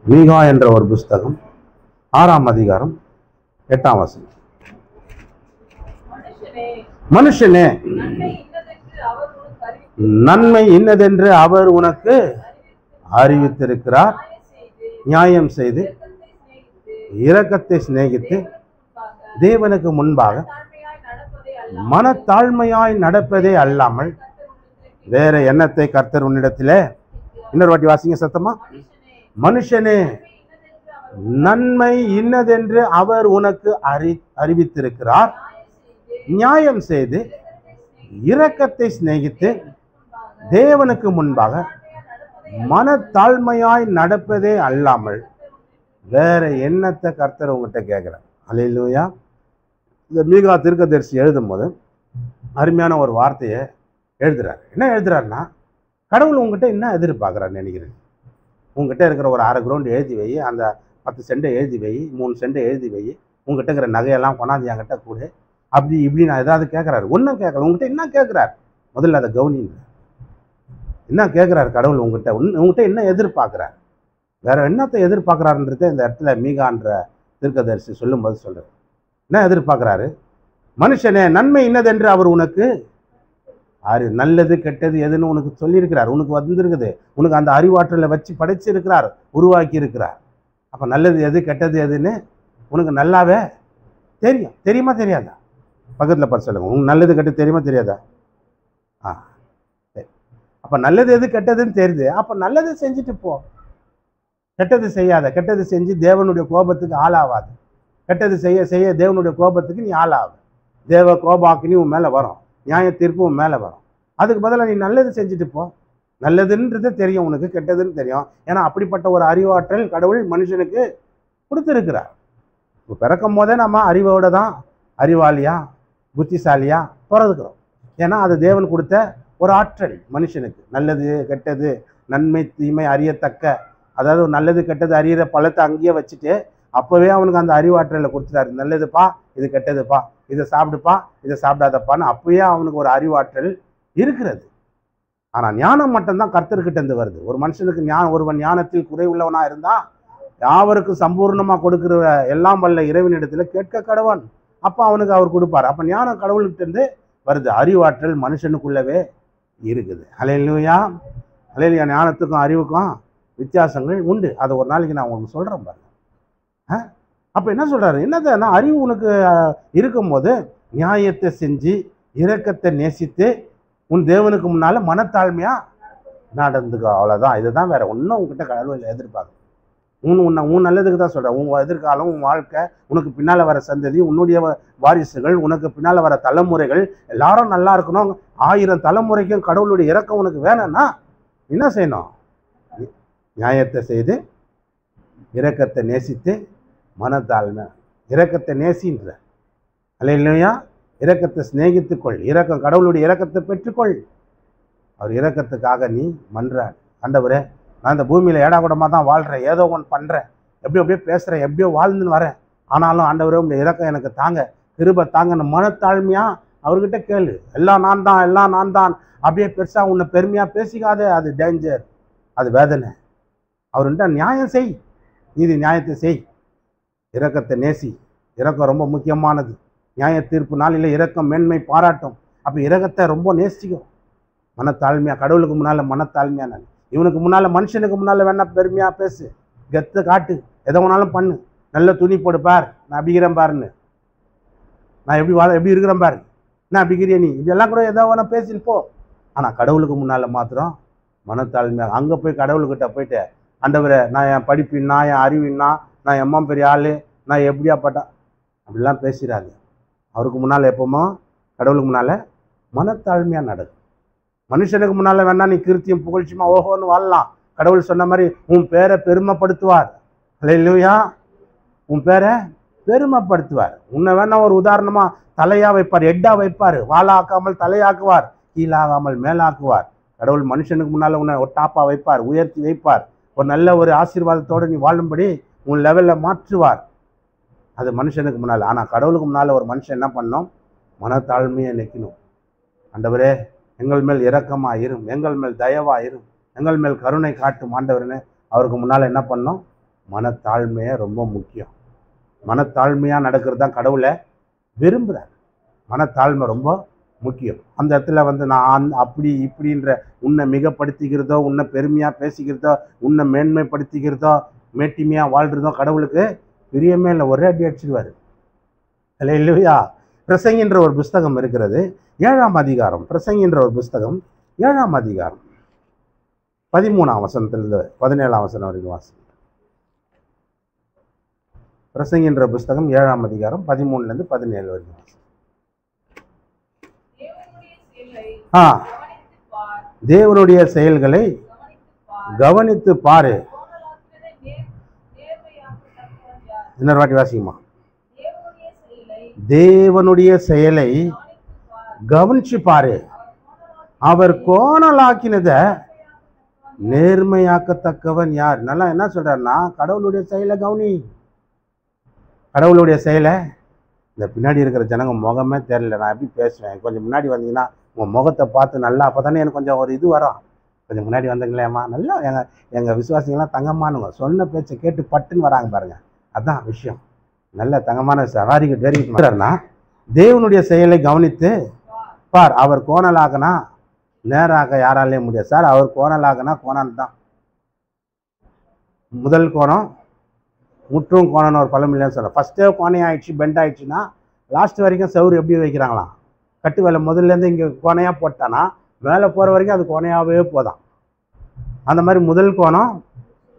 மீகா என்ற ஒரு புஸ்தகம் 6ஆம் அதிகாரம் 8ஆம் வசனம். மனுஷனே, நன்மை இன்னதென்று அவர் உனக்கு அறிவித்திருக்கிறார். நியாயம் செய்து இரக்கத்தை சிநேகித்து தேவனுக்கு முன்பாக மனத்தாழ்மையாய் நடப்பதே அல்லாமல் வேற எண்ணத்தை கர்த்தர் உன்னிடத்திலே. இன்னொரு வாட்டி வாசிங்க சத்தமா. மனுஷனே, நன்மை இன்னதென்று அவர் உனக்கு அறிவித்திருக்கிறார். நியாயம் செய்து இரக்கத்தை சிநேகித்து தேவனுக்கு முன்பாக மனத்தாழ்மையாய் நடப்பதே அல்லாமல் வேற எண்ணத்தை கர்த்தர் உங்ககிட்ட கேட்கிறார். அல்லேலூயா. இந்த மீகா தீர்க்கதரிசி எழுதும் போது அருமையான ஒரு வார்த்தையை எழுதுறாரு. என்ன எழுதுறாருன்னா, கடவுள் உங்ககிட்ட என்ன எதிர்பார்க்குறாருன்னு நினைக்கிறேன். உங்ககிட்ட இருக்கிற ஒரு 1/2 கிரவுண்ட் எழுதி வை, அந்த 10 சென்டை எழுதி வை, 3 சென்டை எழுதி வை, உங்ககிட்ட இருக்கிற நகையெல்லாம் கொண்டாந்து என்கிட்ட கூட அப்படி இப்படி நான் ஏதாவது கேட்குறாரு. ஒன்றும் கேட்கல. உங்ககிட்ட என்ன கேட்குறாரு முதல்ல அதை கவனிங்க. என்ன கேட்குறாரு கடவுள் உங்ககிட்ட என்ன எதிர்பார்க்குறாரு, வேற என்னத்தை எதிர்பார்க்குறாருன்றத இந்த இடத்துல மீகான்ற தீர்க்கதரிசி சொல்லும்போது சொல்றாரு. என்ன எதிர்பார்க்குறாரு? மனுஷனே, நன்மை இன்னதென்று அவர் உனக்கு நல்லது கெட்டது எதுன்னு உனக்கு சொல்லியிருக்கிறார். உனக்கு வந்திருக்குது. உனக்கு அந்த அறிவாற்றலை வச்சு படைச்சிருக்கிறார், உருவாக்கி இருக்கிறார். அப்போ நல்லது எது கெட்டது எதுன்னு உனக்கு நல்லாவே தெரியும். தெரியுமா தெரியாதா? பக்கத்தில் பார்த்து சொல்லுங்க. உனக்கு நல்லது கெட்டது தெரியுமா தெரியாதா? சரி. அப்போ நல்லது எது கெட்டதுன்னு தெரியுது. அப்போ நல்லது செஞ்சுட்டு போ, கெட்டது செய்யாத. கெட்டது செஞ்சு தேவனுடைய கோபத்துக்கு ஆளாவாது. கெட்டது செய்ய செய்ய தேவனுடைய கோபத்துக்கு நீ ஆளாவு. தேவ கோபாக்கினி உன் மேலே வரும், நியாய தீர்ப்பு உன் மேலே வரும். அதுக்கு பதிலாக நீ நல்லது செஞ்சுட்டு போ. நல்லதுன்றது தெரியும் உனக்கு, கெட்டதுன்னு தெரியும். ஏன்னா அப்படிப்பட்ட ஒரு அறிவாற்றல் கடவுள் மனுஷனுக்கு கொடுத்துருக்கிறார். இப்போ பிறக்கும் போதே நம்ம அறிவோட தான் அறிவாளியா புத்திசாலியா பிறந்துக்கிறோம். ஏன்னா அது தேவன் கொடுத்த ஒரு ஆற்றல் மனுஷனுக்கு. நல்லது கெட்டது நன்மை தீமை அறியத்தக்க, அதாவது நல்லது கெட்டது அறியிற பழத்தை அங்கேயே வச்சுட்டு அப்போவே அவனுக்கு அந்த அறிவாற்றலை கொடுத்துட்டாரு. நல்லதுப்பா, இது கெட்டதுப்பா, இதை சாப்பிடுப்பா, இதை சாப்பிடாதப்பான்னு அப்பயே அவனுக்கு ஒரு அறிவாற்றல் இருக்கிறது. ஆனால் ஞானம் மட்டும்தான் கர்த்தர்கிட்ட இருந்து வருது. ஒரு மனுஷனுக்கு ஒருவன் ஞானத்தில் குறைவுள்ளவனா இருந்தா யாவருக்கும் சம்பூர்ணமாக கொடுக்குற எல்லாம் வல்ல இறைவனிடத்துல கேட்க கடவன். அப்போ அவனுக்கு அவர் கொடுப்பார். அப்போ ஞானம் கடவுள்கிட்ட இருந்து வருது. அறிவாற்றல் மனுஷனுக்குள்ளவே இருக்குது. அல்லேலூயா. அல்லேலூயா. ஞானத்துக்கும் அறிவுக்கும் வித்தியாசங்கள் உண்டு. அதை ஒரு நாளைக்கு நான் உங்களுக்கு சொல்கிறேன் பாருங்க. அப்போ என்ன சொல்கிறாரு? என்னதுன்னா, அறிவு உனக்கு இருக்கும்போது நியாயத்தை செஞ்சு இரக்கத்தை நேசித்து உன் தேவனுக்கு முன்னால் மனத்தாழ்மையாக நடந்துக்கோ. அவ்வளோதான். இதுதான், வேற ஒன்றும் உங்ககிட்ட கடவுள் எதிர்பார்க்க. உன் நல்லதுக்கு தான் சொல்கிறேன். உன் எதிர்காலம், உன் வாழ்க்கை, உனக்கு பின்னால் வர சந்ததி, உன்னுடைய வாரிசுகள், உனக்கு பின்னால் வர தலைமுறைகள் எல்லாரும் நல்லா இருக்கணும். 1000 தலைமுறைக்கும் கடவுளுடைய இரக்கம் உனக்கு வேணும்னா என்ன செய்யணும்? நியாயத்தை செய்து இரக்கத்தை நேசித்து மனத்தாழ்மை. இரக்கத்தை நேசின்ற அல்லேலூயா. இரக்கத்தை சிநேகித்துக்கொள். இரக்கம், கடவுளுடைய இரக்கத்தை பெற்றுக்கொள். அவர் இரக்கத்துக்காக நீ மன்றாடு. ஆண்டவரே, நான் இந்த பூமியில் ஏடாகூடமாக தான் வாழ்கிறேன், ஏதோ ஒன்று பண்ணுறேன், எப்படியோ பேசுகிறேன், எப்படியோ வாழ்ந்துன்னு வரேன். ஆனாலும் ஆண்டவரே, உங்களுடைய இரக்கம் எனக்கு தாங்க, கிருபை தாங்கன்னு மனத்தாழ்மையாக அவர்கிட்ட கேளு. எல்லாம் நான் தான் அப்படியே பெருசாக உன்னை பெருமையாக பேசிக்காதே. அது டேஞ்சர், அது வேதனை. அவர்கிட்ட நியாயம் செய், நீதி நியாயத்தை செய், இரக்கத்தை நேசி. இரக்கம் ரொம்ப முக்கியமானது. நியாய தீர்ப்பு நாளில் இரக்கம் மேன்மை பாராட்டும். அப்போ இரக்கத்தை ரொம்ப நேசிக்கும். மனத்தாழ்மையாக கடவுளுக்கு முன்னால் மனத்தாழ்மையான, இவனுக்கு முன்னால் மனுஷனுக்கு முன்னால் வேணா பெருமையாக பேசு, கெத்து காட்டு, எதை வேணாலும் பண்ணு. நல்ல துணி போடு பார், நான் அப்படிக்கிறேன் பாருன்னு, நான் எப்படி இருக்கிறேன் பாரு, நான் அப்படிக்கிறிய நீ, இதெல்லாம் கூட எதோ வேணா பேசின்னு போ. ஆனால் கடவுளுக்கு முன்னால் மாத்திரம் மனத்தாழ்மையாக அங்கே போய் கடவுள்கிட்ட போயிட்டு, ஆண்டவரே, நான் என் படிப்பின்னா, என் அறிவின்னா, நான் எம்மா பெரிய ஆள், நான் எப்படியாப்பட்டேன் அப்படிலாம் பேசிடாது. அவருக்கு முன்னால் எப்போமோ கடவுளுக்கு முன்னால் மனத்தாழ்மையாக நடக்கும். மனுஷனுக்கு முன்னால் வேணா நீ கீர்த்தியும் புகழ்ச்சியுமா ஓஹோன்னு வாழலாம். கடவுள் சொன்ன மாதிரி உன் பேரை பெருமைப்படுத்துவார். அல்லேலூயா. உன் பேரை பெருமைப்படுத்துவார். உன்னை வேணா ஒரு உதாரணமாக தலையாக வைப்பார், ஹெட்டாக வைப்பார். வாழாக்காமல் தலையாக்குவார், கீழாகாமல் மேலாக்குவார். கடவுள் மனுஷனுக்கு முன்னால் உன்னை ஒரு டாப்பாக வைப்பார், உயர்த்தி வைப்பார். ஒரு நல்ல ஒரு ஆசீர்வாதத்தோடு நீ வாழும்படி உன் லெவலில் மாற்றுவார். அது மனுஷனுக்கு முன்னால். ஆனால் கடவுளுக்கு முன்னால் ஒரு மனுஷன் என்ன பண்ணணும்? மனத்தாழ்மையை நிற்கணும். ஆண்டவரே, எங்கள் மேல் இரக்கமாக இரும், எங்கள் மேல் தயவாக இரும், எங்கள் மேல் கருணை காட்டும் ஆண்டவரனே. அவருக்கு முன்னால் என்ன பண்ணோம்? மனத்தாழ்மையை ரொம்ப முக்கியம். மனத்தாழ்மையாக நடக்கிறது தான் கடவுளை விரும்புகிறார். மனத்தாழ்மை ரொம்ப முக்கியம். அந்த இடத்துல வந்து நான் அப்படி இப்படின்ற உன்னை மிகப்படுத்திக்கிறதோ, உன்னை பெருமையாக பேசிக்கிறதோ, உன்னை மேன்மைப்படுத்திக்கிறதோ, மேட்டிமையாக வாழ்கிறதோ கடவுளுக்கு பிரியமே இல்லை. ஒரே அடி அடிச்சிடுவார். இல்லையா? பிரசங்கின்ற ஒரு புஸ்தகம் இருக்கிறது, 7ஆம் அதிகாரம். பிரசங்கின்ற ஒரு புஸ்தகம் 7ஆம் அதிகாரம் 13ஆம் வசனத்திலிருந்து 17ஆம் வசனம் வரைக்கும் வாசி. பிரசங்கின்ற புஸ்தகம் 7ஆம் அதிகாரம் 13லேருந்து 17 வரைக்கும் வாசி. தேவனுடைய செயல்களை கவனித்து பாரு. இன்னொரு வாட்டி வாசிக்குமா? தேவனுடைய செயலை கவனிச்சு பாரு, அவர் கோணலாக்கினத நேர்மையாக்கத்தக்கவன் யார்? நல்லா என்ன சொல்றாருன்னா, கடவுளுடைய செயலை கவனி. கடவுளுடைய செயலை, இந்த பின்னாடி இருக்கிற ஜனங்க முகமே தெரியல, நான் எப்படி பேசுவேன், கொஞ்சம் முன்னாடி வந்தீங்கன்னா உங்கள் முகத்தை பார்த்து நல்லா, அப்போ தானே எனக்கு கொஞ்சம் ஒரு இது வரும். கொஞ்சம் முன்னாடி வந்தீங்களேம்மா, நல்லா எங்கள் விசுவாசிங்கெல்லாம் தங்கமானுங்க, சொன்ன பேச்சை கேட்டு பட்டுன்னு வராங்க பாருங்க. அதுதான் விஷயம். நல்ல தங்கமான சவாரிக்கு தெரிவிக்கிறார்னா, தேவனுடைய செயலை கவனித்து பார், அவர் கோணலாகனா நேராக யாராலே முடியாது சார். அவர் கோணலாகனா கோணல் தான். முதல் கோணம் முற்றும் கோணம்னு ஒரு பழம் இல்லைன்னு சொல்கிறேன். ஃபஸ்ட்டே கோணை ஆயிடுச்சு, பெண்ட் ஆயிடுச்சுன்னா லாஸ்ட் வரைக்கும் சவுறு எப்படி வைக்கிறாங்களாம், கட்டு வேலை முதல்லேருந்து இங்கே கோணையாக போட்டானா மேலே போகிற வரைக்கும் அது கோணையாகவே போதான். அந்த மாதிரி முதல் கோணம்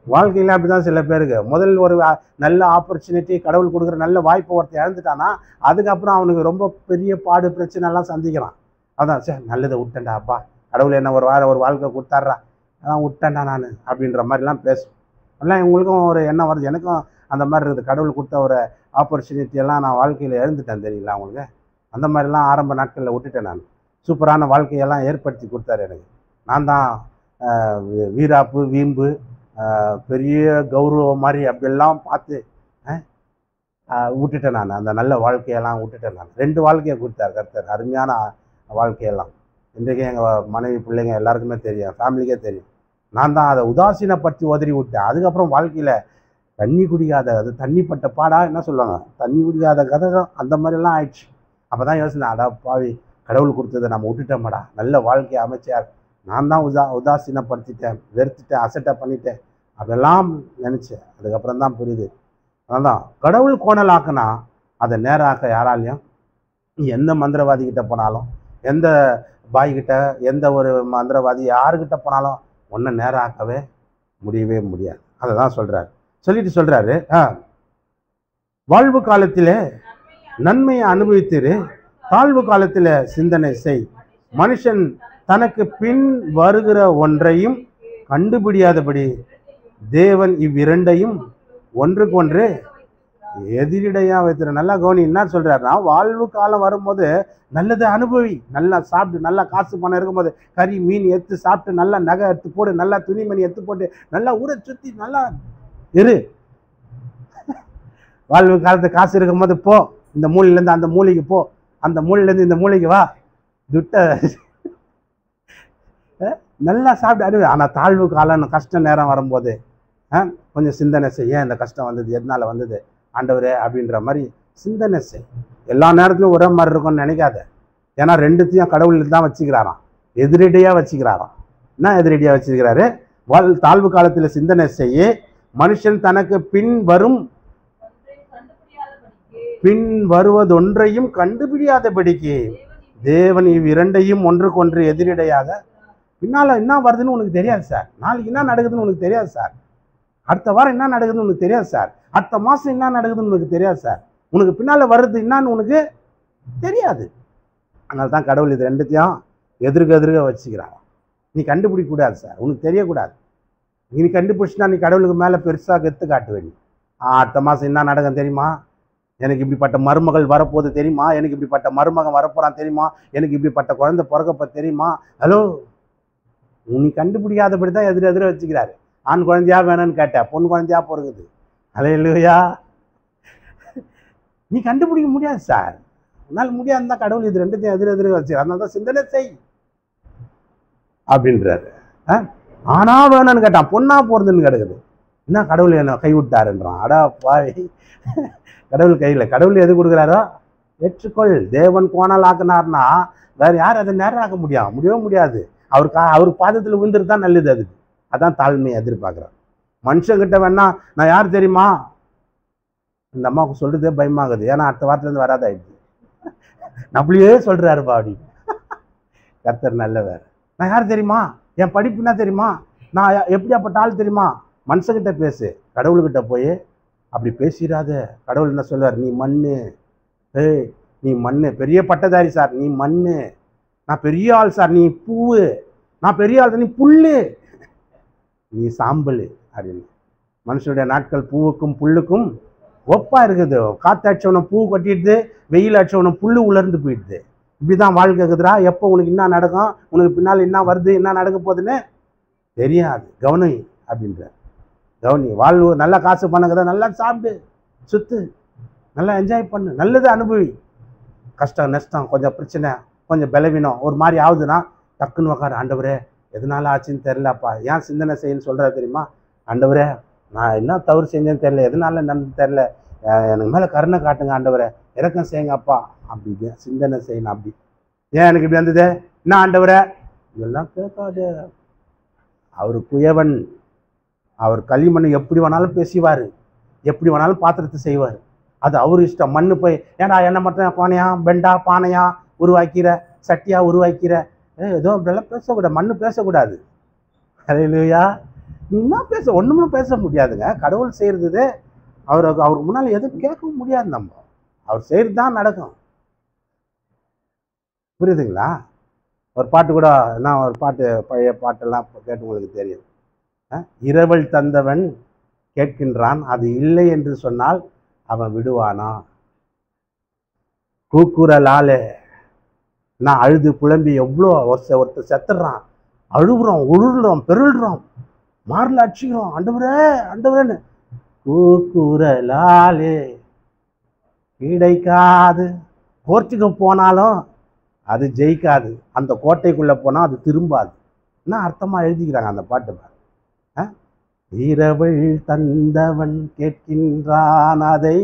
வாழ்க்கையில் அப்படி தான் சில பேருக்கு. முதல் ஒரு நல்ல ஆப்பர்ச்சுனிட்டி, கடவுள் கொடுக்குற நல்ல வாய்ப்பை ஒருத்தர் இழந்துட்டானா அதுக்கப்புறம் அவனுக்கு ரொம்ப பெரிய பாடு பிரச்சனைலாம் சந்திக்கிறான். அதான் சார் நல்லதை விட்டேன்டா, அப்பா கடவுள் என்ன ஒரு வாழ்க்கை கொடுத்தாட்றா, அதான் விட்டேன்டா நான் அப்படின்ற மாதிரிலாம் பேசும். எல்லாம் இவங்களுக்கும் ஒரு எண்ணம் வருது, எனக்கும் அந்த மாதிரி இருக்குது. கடவுள் கொடுத்த ஒரு ஆப்பர்ச்சுனிட்டியெல்லாம் நான் வாழ்க்கையில் இழந்துட்டேன் தெரியுங்களா அவங்களுக்கு. அந்த மாதிரிலாம் ஆரம்ப நாட்களில் விட்டுட்டேன் நான். சூப்பரான வாழ்க்கையெல்லாம் ஏற்படுத்தி கொடுத்தாரு எனக்கு. நான் தான் வீராப்பு வீம்பு பெரிய கௌரவம் மாதிரி அப்படியெல்லாம் பார்த்து விட்டுட்டேன் நான். அந்த நல்ல வாழ்க்கையெல்லாம் விட்டுட்டேன் நான். 2 வாழ்க்கையை கொடுத்தார் கர்த்தர், அருமையான வாழ்க்கையெல்லாம். இன்றைக்கு எங்கள் மனைவி பிள்ளைங்க எல்லாருக்குமே தெரியும், ஃபேமிலிக்கே தெரியும். நான் தான் அதை உதாசீனப்படுத்தி உதறி விட்டேன். அதுக்கப்புறம் வாழ்க்கையில் தண்ணி குடிக்காத, அது தண்ணிப்பட்ட பாடா என்ன சொல்லுவாங்க, தண்ணி குடிக்காத கதை தான், அந்த மாதிரிலாம் ஆயிடுச்சு. அப்போ தான் யோசனை, அடா பாவி கடவுள் கொடுத்ததை நம்ம விட்டுட்டோம்டா, நல்ல வாழ்க்கையை அமைச்சார், நான் தான் உதாசீனப்படுத்திட்டேன், வெறுத்துட்டேன், அசட்டை பண்ணிட்டேன் அப்படிலாம் நினச்சேன். அதுக்கப்புறம் தான் புரியுது. அதான் கடவுள் கோணலாக்குனா அதை நேராக்க யாராலையும், எந்த மந்திரவாதிக்கிட்ட போனாலும், எந்த பாய்கிட்ட, எந்த ஒரு மந்திரவாதி யாருக்கிட்ட போனாலும் ஒன்றை நேராக்கவே முடியவே முடியாது. அதை தான் சொல்கிறார். சொல்லிட்டு சொல்கிறாரு, வாழ்வு காலத்தில் நன்மையை அனுபவித்திரு, தாழ்வு காலத்தில் சிந்தனை செய். மனுஷன் தனக்கு பின் வருகிற ஒன்றையும் கண்டுபிடியாதபடி தேவன் இவ்விரண்டையும் ஒன்றுக்கொன்று எதிரிடையா வைத்திரு. நல்லா கவனி, என்ன சொல்றாருன்னா, வாழ்வு காலம் வரும்போது நல்லதை அனுபவி, நல்லா சாப்பிட்டு, நல்லா காசு பணம் இருக்கும்போது கறி மீன் எடுத்து சாப்பிட்டு, நல்லா நகை எடுத்து போடு, நல்லா துணிமணி எடுத்து போட்டு, நல்லா ஊரை சுற்றி நல்லா இரு. வாழ்வு காலத்து காசு இருக்கும்போது போ, இந்த மூலையிலேருந்து அந்த மூலைக்கு போ, அந்த மூலையிலேருந்து இந்த மூலைக்கு வா, துட்ட நல்லா சாப்பிட்டு அனுபவி. ஆனால் தாழ்வு காலம் கஷ்ட நேரம் வரும்போது கொஞ்சம் சிந்தனை செய்ய, இந்த கஷ்டம் வந்தது எதனால வந்தது ஆண்டவரே அப்படின்ற மாதிரி சிந்தனை செய். எல்லா நேரத்திலும் ஒரே மாதிரி இருக்கும்னு நினைக்காத. ஏன்னா ரெண்டுத்தையும் கடவுள் தான் வச்சுக்கிறாராம், எதிரடியாக வச்சுக்கிறாராம். என்ன எதிரடியாக வச்சுக்கிறாரு? தாழ்வு காலத்தில் சிந்தனை செய்ய, மனுஷன் தனக்கு பின் வருவதொன்றையும் கண்டுபிடியாதபடிக்கு தேவன் இவ்விரண்டையும் ஒன்றுக்கொன்று எதிரடையாக. பின்னால் என்ன வருதுன்னு உனக்கு தெரியாது சார், நாளைக்கு என்ன நடக்குதுன்னு உனக்கு தெரியாது சார், அடுத்த வாரம் என்ன நடக்குதுன்னு உனக்கு தெரியாது சார், அடுத்த மாதம் என்ன நடக்குதுன்னு உனக்கு தெரியாது சார், உனக்கு பின்னால் வர்றது என்னான்னு உனக்கு தெரியாது. அதனால தான் கடவுள் இது ரெண்டுத்தையும் எதிர்க்க வச்சுக்கிறான். நீ கண்டுபிடிக்கக்கூடாது சார், உனக்கு தெரியக்கூடாது. நீ கண்டுபிடிச்சினா நீ கடவுளுக்கு மேலே பெருசாக கெத்து காட்டுவேன். அடுத்த மாதம் என்ன நடக்கும் தெரியுமா, எனக்கு இப்படிப்பட்ட மருமகள் வரப்போகுது தெரியுமா, எனக்கு இப்படிப்பட்ட மருமகன் வரப்போகிறான் தெரியுமா, எனக்கு இப்படிப்பட்ட குழந்தை பிறக்கப்ப தெரியுமா. ஹலோ, நீ கண்டுபிடிக்காதபடி தான் எதிர வச்சுக்கிறாரு. ஆண் குழந்தையா வேணும்னு கேட்ட, பொண்ணு குழந்தையா பிறகுது. அல்லேலூயா. நீ கண்டுபிடிக்க முடியாது சார், உன்னால் முடியாது தான் கடவுள் இது ரெண்டுத்தையும் எதிர வச்சுக்கிறார். அதனால தான் சிந்தனை செய் அப்படின்றாரு. ஆனா வேணும்னு கேட்டான், பொண்ணா போறதுன்னு கிடக்குது. என்ன கடவுள் என்ன கைவிட்டாருன்றான். அடா பாவி, கடவுள் கையில், கடவுள் எது கொடுக்குறாரோ ஏற்றுக்கொள். தேவன் கோணல் ஆக்குனார்னா வேற யார் அதை நேரம் ஆக்க முடியவே முடியாது. அவர் பாதத்தில் விழுந்துட்டு தான் நல்லது. அதுக்கு அதான் தாழ்மையை எதிர்பார்க்குறான். மனுஷங்கிட்ட வேணா நான் யார் தெரியுமா, இந்த அம்மாவுக்கு சொல்றதே பயமாகுது, ஏன்னா அடுத்த வாரத்துலேருந்து வராதாயிடுது. நம்மளையே சொல்றாருப்பா அப்படி. கர்த்தர் நல்லவர். நான் யார் தெரியுமா, என் படிப்பு என்ன தெரியுமா, நான் எப்படியாப்பட்ட ஆள் தெரியுமா. மனுஷங்கிட்ட பேசு, கடவுள்கிட்ட போய் அப்படி பேசிடாத. கடவுள் என்ன சொல்வார், நீ மண்ணு, ஏய் நீ மண்ணு, பெரிய பட்டதாரி சார் நீ மண்ணு, நான் பெரிய ஆள் சார் நீ பூவு, நான் பெரிய ஆள் நீ புல்லு, நீ சாம்பல் அப்படின்னு. மனுஷனுடைய நாட்கள் பூவுக்கும் புல்லுக்கும் ஒப்பா இருக்குது. காற்று அடிச்சவனை பூ கட்டிடுது, வெயில் அடிச்சவனை புல்லு உலர்ந்து போயிடுது. இப்படிதான் வாழ்க்கை இருக்குதுரா. எப்போ உனக்கு என்ன நடக்கும், உனக்கு பின்னால் என்ன வருது, என்ன நடக்க போகுதுன்னு தெரியாது. கவனி அப்படின்ற, கவனி. வாழ்வு நல்லா காசு பண்ணுறத நல்லா சாப்பிடு, சுத்து, நல்லா என்ஜாய் பண்ணு, நல்லது அனுபவி. கஷ்டம் நஷ்டம் கொஞ்சம் பிரச்சனை கொஞ்சம் பலவீனம் ஒரு மாதிரி ஆகுதுன்னா டக்குன்னு உக்காரு, ஆண்டவரே எதனால ஆச்சுன்னு தெரிலப்பா, ஏன் சிந்தனை செய்யன்னு சொல்கிறாரு தெரியுமா. ஆண்டவரே நான் என்ன தவறு செஞ்சேன்னு தெரில, எதனால நடந்து தெரில, எனக்கு மேலே கருணை காட்டுங்க ஆண்டவரே, இறக்கம் செய்யுங்க அப்பா அப்படி சிந்தனை செய்யணும். அப்படி ஏன் எனக்கு இப்படி வந்தது, என்ன ஆண்டவரே இதெல்லாம் கேட்காது. அவர் குயவன், அவர் களிமண் எப்படி வேணாலும் பேசிவார், எப்படி வேணாலும் பாத்திரத்தை செய்வார், அது அவர் இஷ்டம். மண்ணு போய் ஏன்னா என்ன மட்டும் கோணையா பெண்டா பானையா உருவாக்கிற, சட்டியா உருவாக்கிற, ஏதோ இப்படிலாம் பேசக்கூடாது, மண்ணு பேசக்கூடாது. அல்லேலூயா. நீ என்ன பேச, ஒன்றுமே பேச முடியாதுங்க. கடவுள் செய்கிறது அவருக்கு முன்னால் எதுவும் கேட்கவும் முடியாது. நம்ம அவர் செய்கிறது தான் நடக்கும். புரியுதுங்களா. ஒரு பாட்டு கூட, நான் ஒரு பாட்டு பழைய பாட்டெல்லாம் கேட்டு உங்களுக்கு தெரியும். இரவல் தந்தவன் கேட்கின்றான், அது இல்லை என்று சொன்னால் அவன் விடுவானா. கூக்குரலாலே நான் அழுது புலம்பி எவ்வளோ ஒருத்தர் செத்துடுறான், அழுகுறோம், உழுறோம், பெருள்றோம், மாரில் அடிச்சுக்கிறோம், ஆண்டவரே ஆண்டவரேன்னு. கூக்குரலாலே கிடைக்காது. கோர்ட்டுக்கு போனாலும் அது ஜெயிக்காது, அந்த கோட்டைக்குள்ளே போனால் அது திரும்பாது. என்ன அர்த்தமாக எழுதிக்கிறாங்க அந்த பாட்டு பாரு. இரவல் தந்தவன் கேட்கின்றான், அதை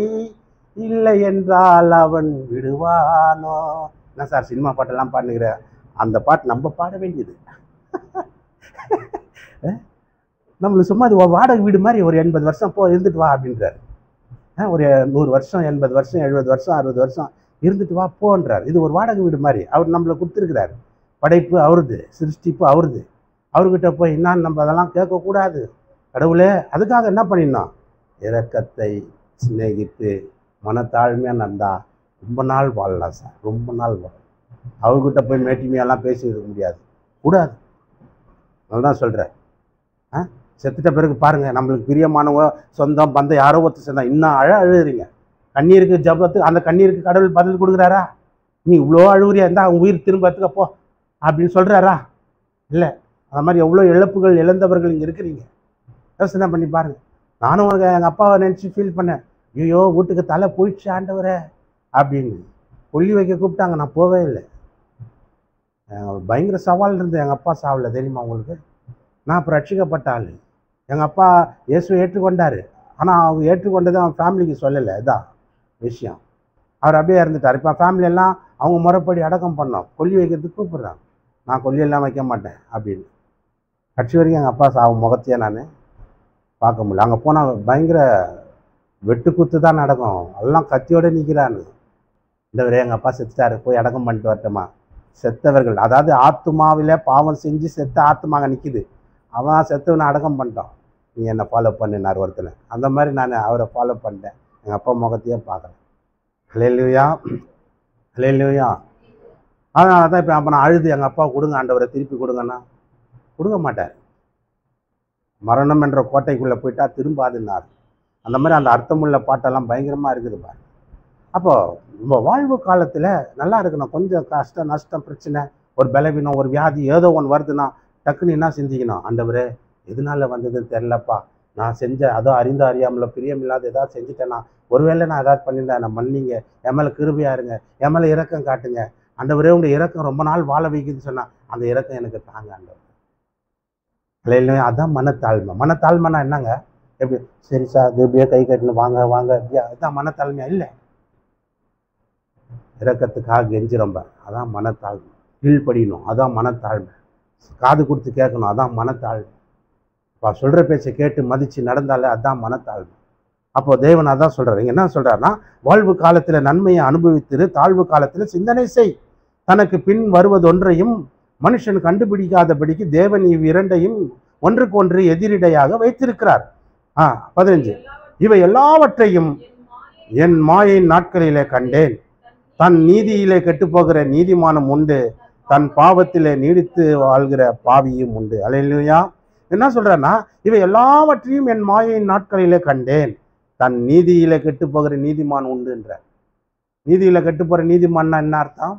இல்லை என்றால் அவன் விடுவானோ. என்ன சார் சினிமா பாட்டெல்லாம் பாடுகிற, அந்த பாட்டு நம்ம பாட வேண்டியது. நம்மளுக்கு சும்மா அது வாடகை வீடு மாதிரி ஒரு 80 வருஷம் இருந்துட்டு வா அப்படின்றாரு. ஒரு 100 வருஷம் 80 வருஷம் 70 வருஷம் 60 வருஷம் இருந்துட்டு வா போன்றார். இது ஒரு வாடகை வீடு மாதிரி அவர் நம்மளை கொடுத்துருக்கிறாரு. படைப்பு அவருது, சிருஷ்டிப்பு அவருது. அவர்கிட்ட போய் என்னான்னு நம்ம அதெல்லாம் கேட்கக்கூடாது. கடவுளே அதுக்காக என்ன பண்ணிடணும், இரக்கத்தை சிநேகித்து மனத்தாழ்மையாக நடந்தா ரொம்ப நாள் வாழலாம் சார், ரொம்ப நாள் வாழலாம். அவர்கிட்ட போய் மேட்டிமையெல்லாம் பேசியிருக்க முடியாது, கூடாது. அதுதான் சொல்கிறேன். செத்துட்ட பிறகு பாருங்கள், நம்மளுக்கு பிரியமானவங்க சொந்தம் பந்தம் யாரோ ஒருத்தர் சேர்ந்தா இன்னும் அழுகிறீங்க. கண்ணீருக்கு ஜபத்து, அந்த கண்ணீருக்கு கடவுள் பதில் கொடுக்குறாரா? நீ இவ்வளோ அழுகுறியா இருந்தால் அவங்க உயிர் திரும்பத்துக்கு போ அப்படின்னு சொல்கிறாரா? இல்லை. அது மாதிரி எவ்வளோ இழப்புகள் இழந்தவர்கள் இங்கே இருக்கிறீங்க. யோசனை பண்ணி பாருங்கள். நானும் உனக்கு எங்கள் அப்பாவை நினச்சி ஃபீல் பண்ணேன். ஐயோ வீட்டுக்கு தலை போயிடுச்சு ஆண்டவரே அப்படின்னு கொல்லி வைக்க கூப்பிட்டாங்க, நான் போவே இல்லை. பயங்கர சவால் இருந்தது எங்கள் அப்பா சாவில், தெரியுமா உங்களுக்கு. நான் இப்போ ரட்சிக்கப்பட்ட ஆள். எங்கள் அப்பா இயேசுவை ஏற்றுக்கொண்டார், ஆனால் அவங்க ஏற்றுக்கொண்டது அவன் ஃபேமிலிக்கு சொல்லலை. இதான் விஷயம். அவர் அப்படியே இருந்துட்டார். இப்போ ஃபேமிலியெல்லாம் அவங்க முறைப்படி அடக்கம் பண்ணோம், கொல்லி வைக்கிறதுக்கு கூப்பிட்றாங்க. நான் கொல்லியெல்லாம் வைக்க மாட்டேன் அப்படின்னு. கட்சி வரைக்கும் எங்கள் அப்பா முகத்தையே நான் பார்க்க முடியல. அங்கே போனால் பயங்கர வெட்டு குத்து தான் நடக்கும், எல்லாம் கத்தியோடு நிற்கிறான்னு. இந்த வரையும் எங்கள் அப்பா செத்துட்டாரு, போய் அடக்கம் பண்ணிட்டு வரட்டுமா. செத்தவர்கள், அதாவது ஆத்துமாவில் பாவம் செஞ்சு செத்த ஆத்துமாக நிற்கிது, அவன் செத்தவனை அடக்கம் பண்ணிட்டான், நீ என்னை ஃபாலோ பண்ணினார் ஒருத்தனை. அந்த மாதிரி நான் அவரை ஃபாலோ பண்ணிட்டேன், எங்கள் அப்பா முகத்தையே பார்க்குறேன். ஹல்லேலூயா ஹல்லேலூயா. அதனால தான் இப்போ அப்போ நான் அழுது எங்கள் அப்பா கொடுங்க ஆண்டவரை திருப்பி கொடுங்கன்னா கொடுக்க மாட்டார். மரணம் என்ற கோட்டைக்குள்ளே போயிட்டா திரும்பாதுன்னார். அந்த மாதிரி அந்த அர்த்தமுள்ள பாட்டெல்லாம் பயங்கரமாக இருக்குது பாரு. அப்போது நம்ம வாழ்வு காலத்தில் நல்லா இருக்கணும். கொஞ்சம் கஷ்டம் நஷ்டம் பிரச்சனை ஒரு பலவீனம் ஒரு வியாதி ஏதோ ஒன்று வருதுன்னா டக்குன்னு என்ன சிந்திக்கணும், ஆண்டவரே எதனால வந்ததுன்னு தெரிலப்பா, நான் செஞ்ச அதோ அறிந்தோ அறியாமலோ பிரியமில்லாத ஏதாவது செஞ்சுட்டேன்னா, ஒருவேளை நான் ஏதாவது பண்ணியிருந்தேன் நான் மன்னிங்க, என் மேலே கிருபையா இருங்க, என் மேலே இரக்கம் காட்டுங்க ஆண்டவரே, உங்கள் இரக்கம் ரொம்ப நாள் வாழ வைக்குதுன்னு சொன்னால் அந்த இரக்கம் எனக்கு தாங்க ஆண்டவர். இல்லையா? அதான் மனத்தாழ்மை. மனத்தாழ்மைனா என்னங்க, எப்படி சரி சார் அது எப்படியே கை கட்டணும் வாங்க வாங்க அப்படியா அதுதான் மனத்தாழ்மையா? இல்லை, இறக்கத்துக்காக கெஞ்சிரம்ப அதான் மனத்தாழ்மை. கீழ்ப்படியணும் அதான் மனத்தாழ்மை. காது கொடுத்து கேட்கணும் அதான் மனத்தாழ்மை. இப்போ சொல்கிற பேச்சை கேட்டு மதித்து நடந்தாலே அதுதான் மனத்தாழ்மை. அப்போ தேவன் அதான் சொல்கிறார். என்ன சொல்கிறாருன்னா, வாழ்வு காலத்தில் நன்மையை அனுபவித்திரு, தாழ்வு காலத்தில் சிந்தனை செய். தனக்கு பின் வருவதொன்றையும் மனுஷன் கண்டுபிடிக்காதபடிக்கு தேவன் இவ்விரண்டையும் ஒன்றுக்கு ஒன்று எதிரிடையாக வைத்திருக்கிறார். 15 இவை எல்லாவற்றையும் என் மாயை நாட்களிலே கண்டேன். தன் நீதியிலே கெட்டுப்போகிற நீதிமானம் உண்டு, தன் பாவத்திலே நீடித்து வாழ்கிற பாவியும் உண்டு. அல்லேலூயா. என்ன சொல்றேன்னா, இவை எல்லாவற்றையும் என் மாயை நாட்களிலே கண்டேன். தன் நீதியில கெட்டு போகிற நீதிமான் உண்டுன்ற. நீதியில கெட்டு போகிற நீதிமான்னா என்ன அர்த்தம்?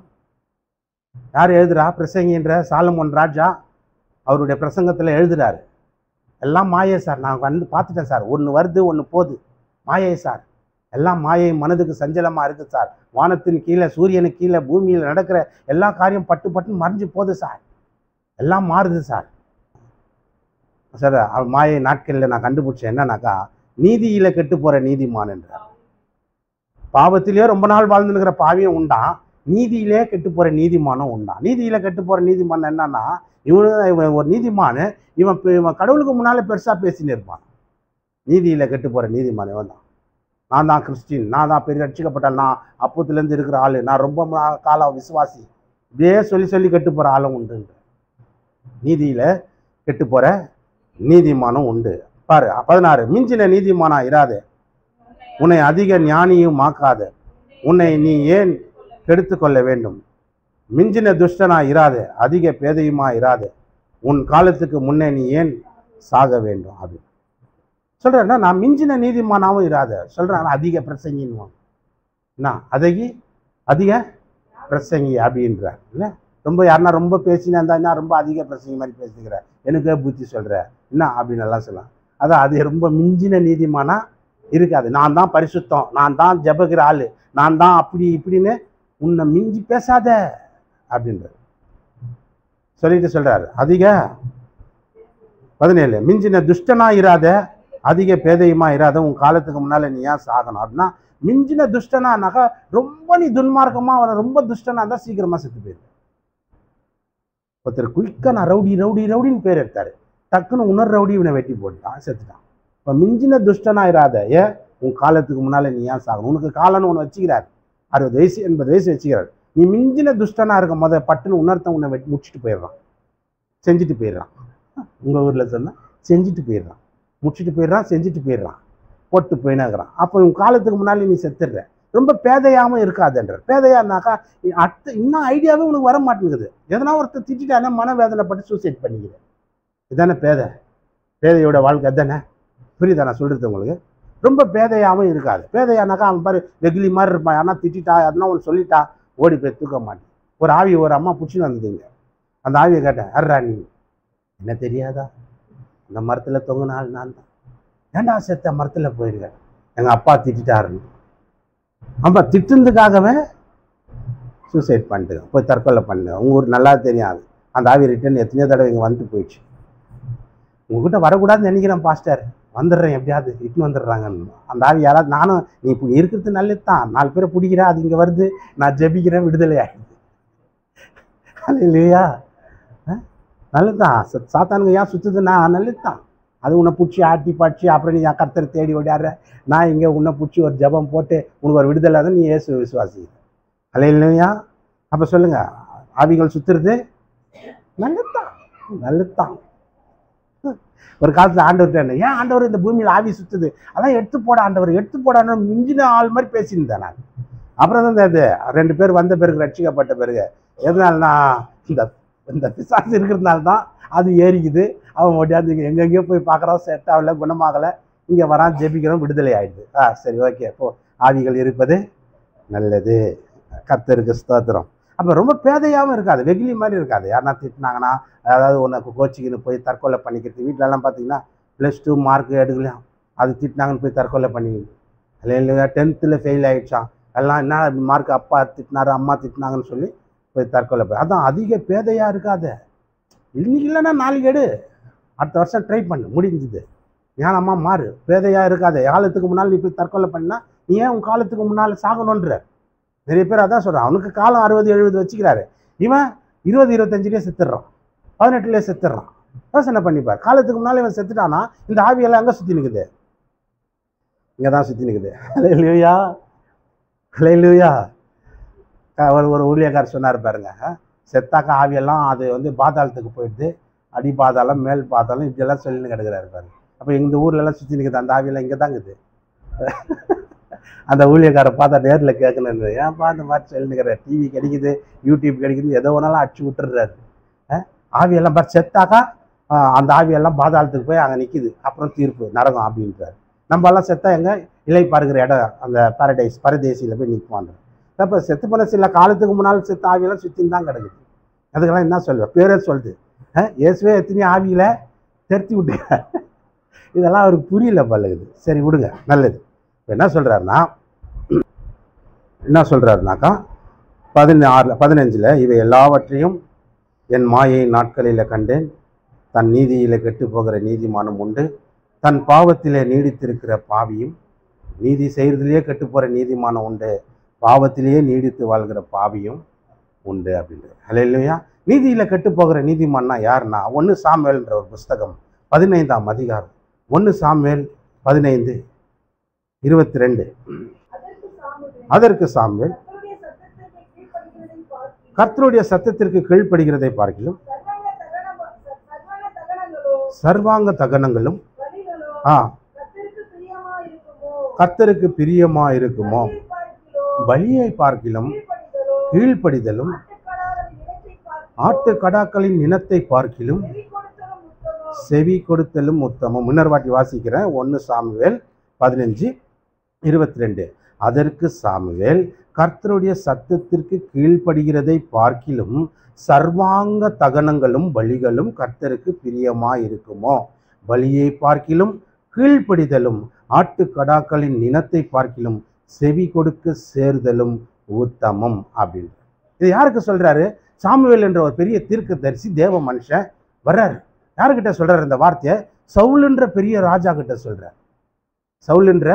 யார் எழுதுறா? பிரசங்கின்ற சாலமோன் ராஜா அவருடைய பிரசங்கத்தில் எழுதுறாரு. எல்லாம் மாயை சார், நான் பார்த்துட்டேன் சார், ஒன்று வருது ஒன்று போகுது, மாயை சார், எல்லாம் மாயை, மனதுக்கு சஞ்சலமாக இருக்குது சார், வானத்தின் கீழே சூரியனுக்கு கீழே பூமியில் நடக்கிற எல்லா காரியம் பட்டு பட்டுன்னு மறைஞ்சு போகுது சார், எல்லாம் மாறுது சார். சார் மாயை நாட்களில் நான் கண்டுபிடிச்சேன் என்னன்னாக்கா, நீதியில் கெட்டு போகிற நீதிமான் என்றார். பாவத்திலேயே ரொம்ப நாள் வாழ்ந்துருக்கிற பாவியும் உண்டான், நீதியிலே கெட்டு போகிற நீதிமானும் உண்டான். நீதியில் கெட்டு போகிற நீதிமான் என்னன்னா, இவன் ஒரு நீதிமான், இவன் கடவுளுக்கு முன்னால் பெருசாக பேசின்னு இருப்பான். நீதியில் கெட்டு போகிற நீதிமான் இவன் தான். நான் தான் கிறிஸ்டின், நான் தான் பெரிய ரட்சிக்கப்பட்ட, நான் அப்பத்துலேருந்து இருக்கிற ஆள், நான் ரொம்ப கால விசுவாசி, இதே சொல்லி சொல்லி கெட்டு போகிற ஆளும் உண்டு. நீதியில் கெட்டு போகிற நீதிமானும் உண்டு. பாரு 16 மிஞ்சின நீதிமானா இராதே, உன்னை அதிக ஞானியும் ஆக்காத, உன்னை நீ ஏன் கெடுத்து கொள்ள வேண்டும்? மிஞ்சின துஷ்டனா இராதே, அதிக பேதையுமா இராதே, உன் காலத்துக்கு முன்னே நீ ஏன் சாக வேண்டும்? அது சொல்றேன்னா, நான் மிஞ்சின நீதிமானாவும் இராத சொல்றேன், அதிக பிரசங்கின்வான் என்ன, அதிக பிரசங்கி அப்படின்றார். இல்லை, ரொம்ப யாருன்னா ரொம்ப பேசினா இருந்தா ரொம்ப அதிக பிரசங்கி மாதிரி பேசிக்கிற, எனக்கே புத்தி சொல்ற என்ன அப்படின்னு எல்லாம் சொல்லலாம். அதான் அது ரொம்ப மிஞ்சின நீதிமானா இருக்காது. நான் தான் பரிசுத்தம், நான் தான் ஜெபகிற ஆளு, நான் தான் அப்படி இப்படின்னு உன்னை மிஞ்சி பேசாத அப்படின்றது சொல்லிட்டு சொல்றாரு. அதிக 17 மிஞ்சின துஷ்டனா இராத, அதிக பேதையுமா இராத, உன் காலத்துக்கு முன்னால நீ ஏன் சாகணும் அப்படின்னா, மிஞ்சின துஷ்டனானாக்கா ரொம்ப நீ துன்மார்க்கமா அவனை ரொம்ப துஷ்டனா இருந்தா சீக்கிரமா செத்து போயிரு. ஒருத்தர் குயிக்கா நான் ரவுடி ரவுடி ரவுடின்னு பேர் எடுத்தாரு, டக்குன்னு உணர் ரவுடி இவனை வெட்டி போட்டுட்டான், செத்துட்டான். இப்போ மிஞ்சின துஷ்டனா இராத, ஏன் உன் காலத்துக்கு முன்னால நீ ஏன் சாகணும்? உனக்கு காலன்னு ஒன்று வச்சுக்கிறார், 60 வயசு 80 வயசு வச்சுக்கிறார். நீ மிஞ்சின துஷ்டனா இருக்கும் போத பட்டுன்னு உணர்த்த உன்னை முடிச்சுட்டு போயிடுறான், செஞ்சுட்டு போயிடுறான். உங்கள் ஊரில் சொன்னால் செஞ்சுட்டு போயிடுறான், முடிச்சுட்டு போயிடுறான், செஞ்சுட்டு போயிடுறான், போட்டு போயினாக்குறான். அப்போ உன் காலத்துக்கு முன்னாலே நீ செத்துடுற. ரொம்ப பேதையாமல் இருக்காதுன்ற. பேதையானாக்கா அடுத்த இன்னும் ஐடியாவே உனக்கு வர மாட்டேங்குது. எதனா ஒருத்தர் திட்டானே மனவேதனைப்பட்டு சூசைட் பண்ணிக்கிறேன். இதானே பேதையோட வாழ்க்கை தானே. புரியுதா நான் சொல்கிறது உங்களுக்கு? ரொம்ப பேதையாகவும் இருக்காது. பேதையானாக்கா அவன் பாரு வெகுலி மாதிரி இருப்பான், யாருன்னா திட்டா யாருன்னா ஒன்று சொல்லிட்டா ஓடி போய் தூக்க மாட்டேன். ஒரு ஆவி ஒரு அம்மா பிடிச்சின்னு வந்ததுங்க, அந்த ஆவியை கேட்டேன், அர்ரா நீ என்ன தெரியாதா, அந்த மரத்தில் தொங்குனாள் நான் தான், ஏண்டா செத்த மரத்தில் போயிருக்கேன், எங்கள் அப்பா திட்டாருன்னு. அப்பா திட்டுறதுக்காகவே சூசைட் பண்ணிட்டு போய் தற்கொலை பண்ணு. உங்களுக்கு நல்லா தெரியாது, அந்த ஆவி ரிட்டர்ன் எத்தனையோ தடவை இங்கே வந்துட்டு போயிடுச்சு. உங்ககிட்ட வரக்கூடாதுன்னு நினைக்கிறேன் பாஸ்டர், வந்துடுறேன் எப்படியாவது இட்டுன்னு வந்துடுறாங்கன்னு. அந்த ஆவி யாராவது, நானும் நீ இப்போ இருக்கிறது நல்லது தான், 4 பேரை பிடிக்கிறேன், அது இங்கே வருது, நான் ஜெபிக்கிறேன், விடுதலை ஆகிடுது. அது இல்லையா? நல்லது தான். சாத்தானுங்க ஏன் சுற்றுதுன்னா நல்லது தான். அது உன்னை பிடிச்சி ஆட்டி பாய்ச்சி அப்புறம் நீ கர்த்தரை தேடி ஓடியாடுற, நான் இங்கே உன்னை பிடிச்சி ஒரு ஜபம் போட்டு உனக்கு ஒரு விடுதலை தான், நீ இயேசு விசுவாசி. அல்ல இல்லையா? அப்போ சொல்லுங்க, ஆவிகள் சுற்றுறது நல்லது தான், நல்லது தான். ஒரு காலத்தில் ஆண்டவர்கிட்ட, ஏன் ஆண்டவர் இந்த பூமியில் ஆவி சுற்றுது, அதான் எடுத்து போட ஆண்டவர், எடுத்து போடான்னு மிஞ்சின ஆள் மாதிரி பேசியிருந்தேன் நான். அப்புறம் தான் இது 2 பேர் வந்த பிறகு ரட்சிக்கப்பட்ட பிறகு, எதனால்னா இந்த பிசாசு இருக்கிறதுனால தான் அது ஏறிக்குது. அவன் ஓடியாந்து எங்கெங்கேயோ போய் பார்க்குறான், செட் ஆகலை, குணமாகலை, இங்கே வரான், ஜெபிக்கிறோம், விடுதலை ஆகிடுது. சரி ஓகே, இப்போ ஆவிகள் இருப்பது நல்லது, கர்த்தருக்கு ஸ்தோத்திரம். அப்போ ரொம்ப பேதையாகவும் இருக்காது, வெகுலி மாதிரி இருக்காது. யாருன்னா திட்டினாங்கன்னா, அதாவது உனக்கு கோச்சிக்கின்னு போய் தற்கொலை பண்ணிக்கிறது. வீட்டிலலாம் பார்த்தீங்கன்னா +2 மார்க் எடுக்கலாம், அது திட்டினாங்கன்னு போய் தற்கொலை பண்ணிக்கிது. இல்லையா 10th ஃபெயில் ஆகிடுச்சான், எல்லாம் என்ன மார்க், அப்பா திட்டினாரு அம்மா திட்டினாங்கன்னு சொல்லி போய் தற்கொலை போய். அதான் அதிக பேதையாக இருக்காது. இன்னைக்கு இல்லைன்னா நாளைக்கு எடு, அடுத்த வருஷம் ட்ரை பண்ணு, முடிஞ்சுது. ஞானமாக மாறு, பேதையாக இருக்காது. காலத்துக்கு முன்னால் நீ போய் தற்கொலை பண்ணா நீ ஏன் உன் காலத்துக்கு முன்னால் சாகணுன்ற. நிறைய பேர் அதான் சொல்கிறான். அவனுக்கு காலம் 60-70 வச்சுக்கிறாரு. இவன் 20-25 செத்துடுறான், 18 செத்துடுறான். யோசனை பண்ணிப்பார். காலத்துக்கு முன்னால் இவன் செத்துட்டானா இந்த ஆவியெல்லாம் எங்கே சுற்றி நிற்குது? இங்கே தான் சுற்றி நிற்குது. ஹல்லேலூயா, ஹல்லேலூயா. ஒரு ஊழியக்காரர் சொன்னார் பாருங்க, செத்தாக்கா ஆவியெல்லாம் அது வந்து பாதாளத்துக்கு போயிடுது, அடி பாதாளம் மேல் பாதாளம் இப்படியெல்லாம் சொல்லின்னு கிடக்கிறாரு பாருங்க. அப்போ இந்த ஊர்லெல்லாம் சுற்றி நிற்குது அந்த ஆவியெல்லாம் இங்கே தான் இருக்குது. அந்த ஊழியக்காரை பார்த்தா நேரில் கேட்கணுன்னு, ஏன்ப்பா அந்த மாதிரி சொல்லினுக்கிற, டிவி கிடைக்குது, யூடியூப் கிடைக்குது, எதோ ஒன்றாலும் அடிச்சு விட்டுறாரு. ஆவியெல்லாம் பார்த்து செத்தாக்கா அந்த ஆவியெல்லாம் பாதாளத்துக்கு போய் அங்கே நிற்கிது, அப்புறம் தீர்ப்பு நரகம் அப்படின்றாரு. நம்மளாம் செத்தா எங்கே இலை பார்க்குற இடம் அந்த பரதேசியில் போய் நிற்குவாங்க. அப்போ செத்து பண்ண சில காலத்துக்கு முன்னால் செத்த ஆவியெல்லாம் சுற்றின்னு தான் கிடக்குது. அதுக்கெல்லாம் என்ன சொல்லுவேன், பேரே சொல்லுது. இயேசுவே எத்தனை ஆவியில் தெரித்தி விட்டுறார். இதெல்லாம் அவருக்கு புரியல பல்லுது. சரி விடுங்க, நல்லது. இப்போ என்ன சொல்கிறாருனாக்கா 15 இவை எல்லாவற்றையும் என் மாயை நாட்களில் கண்டேன். தன் நீதியில் கெட்டு போகிற நீதிமானும் உண்டு, தன் பாவத்திலே நீடித்திருக்கிற பாவியும். நீதி செய்கிறதுலேயே கெட்டு போகிற நீதிமானம் உண்டு, பாவத்திலேயே நீடித்து வாழ்கிற பாவியும் உண்டு அப்படின்றது. ஹல்லேலூயா. நீதியில் கெட்டு போகிற நீதிமான்னா யாருன்னா 1 சாமுவேல்ன்ற ஒரு புஸ்தகம் 15ஆம் அதிகாரம் 1 சாமுவேல் 15:22. அதற்கு சாமுவேல் கர்த்தருடைய சத்தத்திற்கு கீழ்ப்படுகிறதை பார்க்கிலும் சர்வாங்க தகனங்களும் கர்த்தருக்கு பிரியமா இருக்குமோ, பலியை பார்க்கிலும் கீழ்ப்படிதலும் ஆட்டு கடாக்களின் இனத்தை பார்க்கிலும் செவி கொடுத்தலும் உத்தமம். முன்னர் வாட்டி வாசிக்கிறேன். 1 சாமுவேல் 15:22. அதற்கு சாமுவேல் கர்த்தருடைய சத்தத்திற்கு கீழ்ப்படுகிறதை பார்க்கிலும் சர்வாங்க தகனங்களும் பலிகளும் கர்த்தருக்கு பிரியமா இருக்குமோ, பலியை பார்க்கிலும் கீழ்ப்படிதலும் ஆட்டு கடாக்களின் இனத்தை பார்க்கிலும் செவி கொடுக்க சேர்தலும் உத்தமம் அப்படின்னு. இது யாருக்கு சொல்றாரு? சாமுவேல் என்ற ஒரு பெரிய தீர்க்கதரிசி தேவ மனுஷன் வர்றாரு. யாருக்கிட்ட சொல்றாரு இந்த வார்த்தையை? சவுலுன்ற பெரிய ராஜா கிட்ட சொல்றார். சவுலுன்ற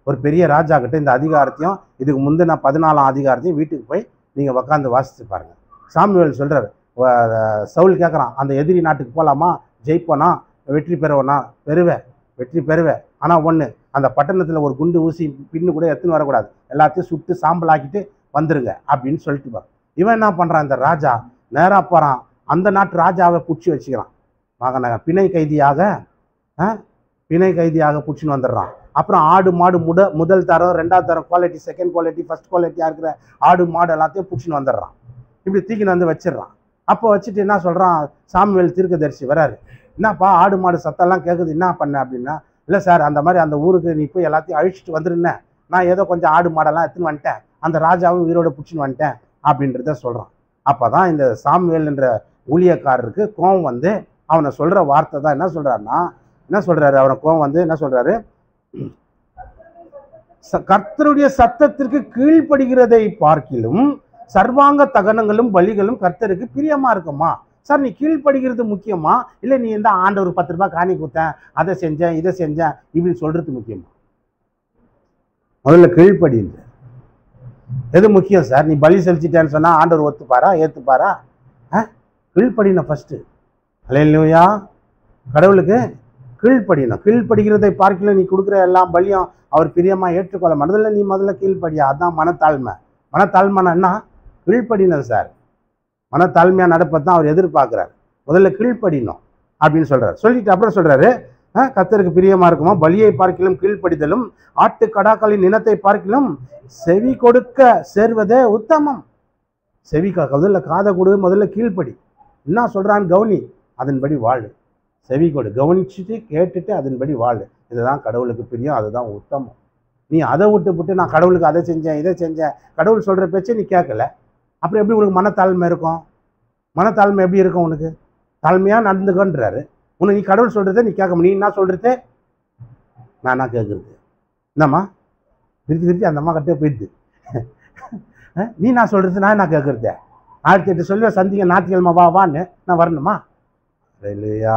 ஒரு பெரிய ராஜா கிட்ட இந்த அதிகாரத்தையும் இதுக்கு முந்தின 14ஆம் அதிகாரத்தையும் வீட்டுக்கு போய் நீங்க உட்காந்து வாசிச்சு பாருங்க. சாமுவேல் சொல்றாரு, சவுல் கேட்குறான், அந்த எதிரி நாட்டுக்கு போகலாமா, ஜெயிப்போனா, வெற்றி பெறுவனா? வெற்றி பெறுவேன். ஆனால் ஒன்று, அந்த பட்டணத்தில் ஒரு குண்டு ஊசி பின்னு கூட எடுத்துன்னு வரக்கூடாது, எல்லாத்தையும் சுட்டு சாம்பலாக்கிட்டு வந்துருங்க அப்படின்னு சொல்லிட்டு பாரு. இவன் என்ன பண்ணுறான், இந்த ராஜா நேராக போகிறான், அந்த நாட்டு ராஜாவை பிடிச்சி வச்சுக்கிறான். மகனை பிணை கைதியாக பிடிச்சின்னு வந்துடுறான். அப்புறம் ஆடு மாடு முதல் தரம், 2ஆவது தரம் குவாலிட்டி, செகண்ட் குவாலிட்டி, ஃபர்ஸ்ட் குவாலிட்டியாக இருக்கிற ஆடு மாடு எல்லாத்தையும் பிடிச்சின்னு வந்துடுறான். இப்படி தூக்கின்னு வந்து வச்சிடறான். அப்போ வச்சுட்டு என்ன சொல்கிறான், சாமுவேல் தீர்க்கதரிசி வராரு. என்னப்பா ஆடு மாடு சத்தெல்லாம் கேட்குது, என்ன பண்ண அப்படின்னா, இல்லை சார், அந்த மாதிரி அந்த ஊருக்கு நீ போய் எல்லாத்தையும் அழிச்சிட்டு வந்துருந்தேன், நான் ஏதோ கொஞ்சம் ஆடு மாடெல்லாம் எடுத்துன்னு வந்துட்டேன், அந்த ராஜாவும் உயிரோட பிடிச்சின்னு வந்துட்டேன் அப்படின்றத சொல்கிறான். அப்போ தான் இந்த சாமுவேல் என்ற ஊழியக்காரருக்கு கோபம் வந்து அவனை சொல்கிற வார்த்தை தான் என்ன சொல்கிறாரு, அவனை கோபம் வந்து என்ன சொல்கிறாரு, கர்த்தருடைய சத்தத்திற்கு கீழ்ப்படுகிறதை பார்க்கிலும் சர்வாங்க தகனங்களும் பலிகளும் கர்த்தருக்கு பிரியமா இருக்குமா? சார், நீ கீழ்ப்படுகிறது முக்கியமா, இல்லை நீ இந்த ஆண்டவர் 10 ரூபாய் காணி கொடுத்தேன், அதை செஞ்சேன் இதை செஞ்சேன் இப்படின்னு சொல்றது முக்கியமா? முதல்ல கீழ்ப்படின்ற எது முக்கியம் சார்? நீ பலி செலுத்திட்டேன்னு சொன்னா ஆண்டவர் ஏத்துப்பாரா? கீழ்ப்படின ஃபர்ஸ்ட். ஹல்லேலூயா. கடவுளுக்கு கீழ்ப்படியணும். கீழ்ப்படுகிறதை பார்க்கல நீ கொடுக்குற எல்லாம் பலியும் அவர் பிரியமா ஏற்றுக்கொள்ள முதல்ல கீழ்ப்படியா. அதுதான் மனத்தாழ்மைனா என்ன? கீழ்ப்படினது சார். மனத்தாழ்மையா நடப்பதான் அவர் எதிர்பார்க்கிறார். முதல்ல கீழ்ப்படினோம் அப்படின்னு சொல்றாரு. சொல்லிட்டு அப்புறம் சொல்றாரு, கர்த்தருக்கு பிரியமா இருக்குமா, பலியை பார்க்கிலும் கீழ்ப்படிதலும் ஆட்டு கடாக்களின் இனத்தை பார்க்கிலும் செவி கொடுக்க சேர்வதே உத்தமம். செவி முதல்ல காதை கொடு, முதல்ல கீழ்ப்படி, என்ன சொல்றான்னு கவனி, அதன்படி வாழு. செவி கொடு, கவனிச்சுட்டு கேட்டுட்டு அதன்படி வாழு. இதுதான் கடவுளுக்கு பிரியம், அதுதான் உத்தமம். நீ அதை விட்டு நான் கடவுளுக்கு அதை செஞ்சேன் இதை செஞ்சேன், கடவுள் சொல்ற பேச்சை நீ கேட்கல, அப்புறம் எப்படி உனக்கு மனத்தாழ்மை இருக்கும்? மனத்தாழ்மை எப்படி இருக்கும் உனக்கு? தாழ்மையா நடந்துக்கன்றாரு. உனக்கு நீ கடவுள் சொல்றதை நீ கேட்க முடியும். நீ என்ன சொல்றது, நான் என்ன கேட்கறது? என்னம்மா திருப்பி அந்த அம்மா கிட்டே போயிடுது. நீ நான் சொல்றது நான் என்ன கேட்கறது? 1008 சொல்லுவேன், சந்திங்க ஞாயிற்றுக்கிழமை வான்னு நான் வரணுமா? இல்லையா?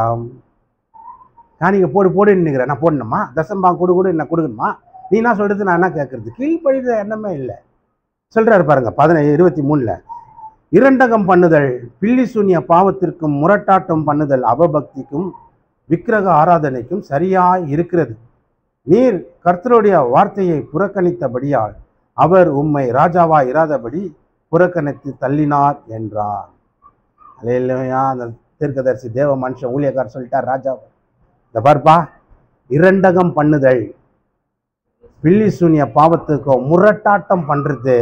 நீங்கள் போடுன்னு நிற்கிறேன், நான் போடணுமா? தசம்பாங்க கொடு என்ன கொடுக்கணுமா? நீ என்ன சொல்கிறது, நான் என்ன கேட்குறது? கீழ்ப்படித எண்ணமே இல்லை. சொல்கிறாரு பாருங்க 23 இரண்டகம் பண்ணுதல் பில்லி சூன்ய பாவத்திற்கும் முரட்டாட்டம் பண்ணுதல் அவபக்திக்கும் விக்கிரக ஆராதனைக்கும் சரியாய் இருக்கிறது. நீர் கர்த்தருடைய வார்த்தையை புறக்கணித்தபடியால் அவர் உம்மை ராஜாவா இராதபடி புறக்கணித்து தள்ளினார் என்றார். அல்லேலூயா. அந்த தீர்க்கதரிசி தேவ மனுஷன் ஊழியக்காரர் சொல்லிட்டார் ராஜா, இந்த பார்ப்பா, இரண்டகம் பண்ணுதல் பில்லி சூன்ய பாவத்துக்கும் முரட்டாட்டம் பண்றது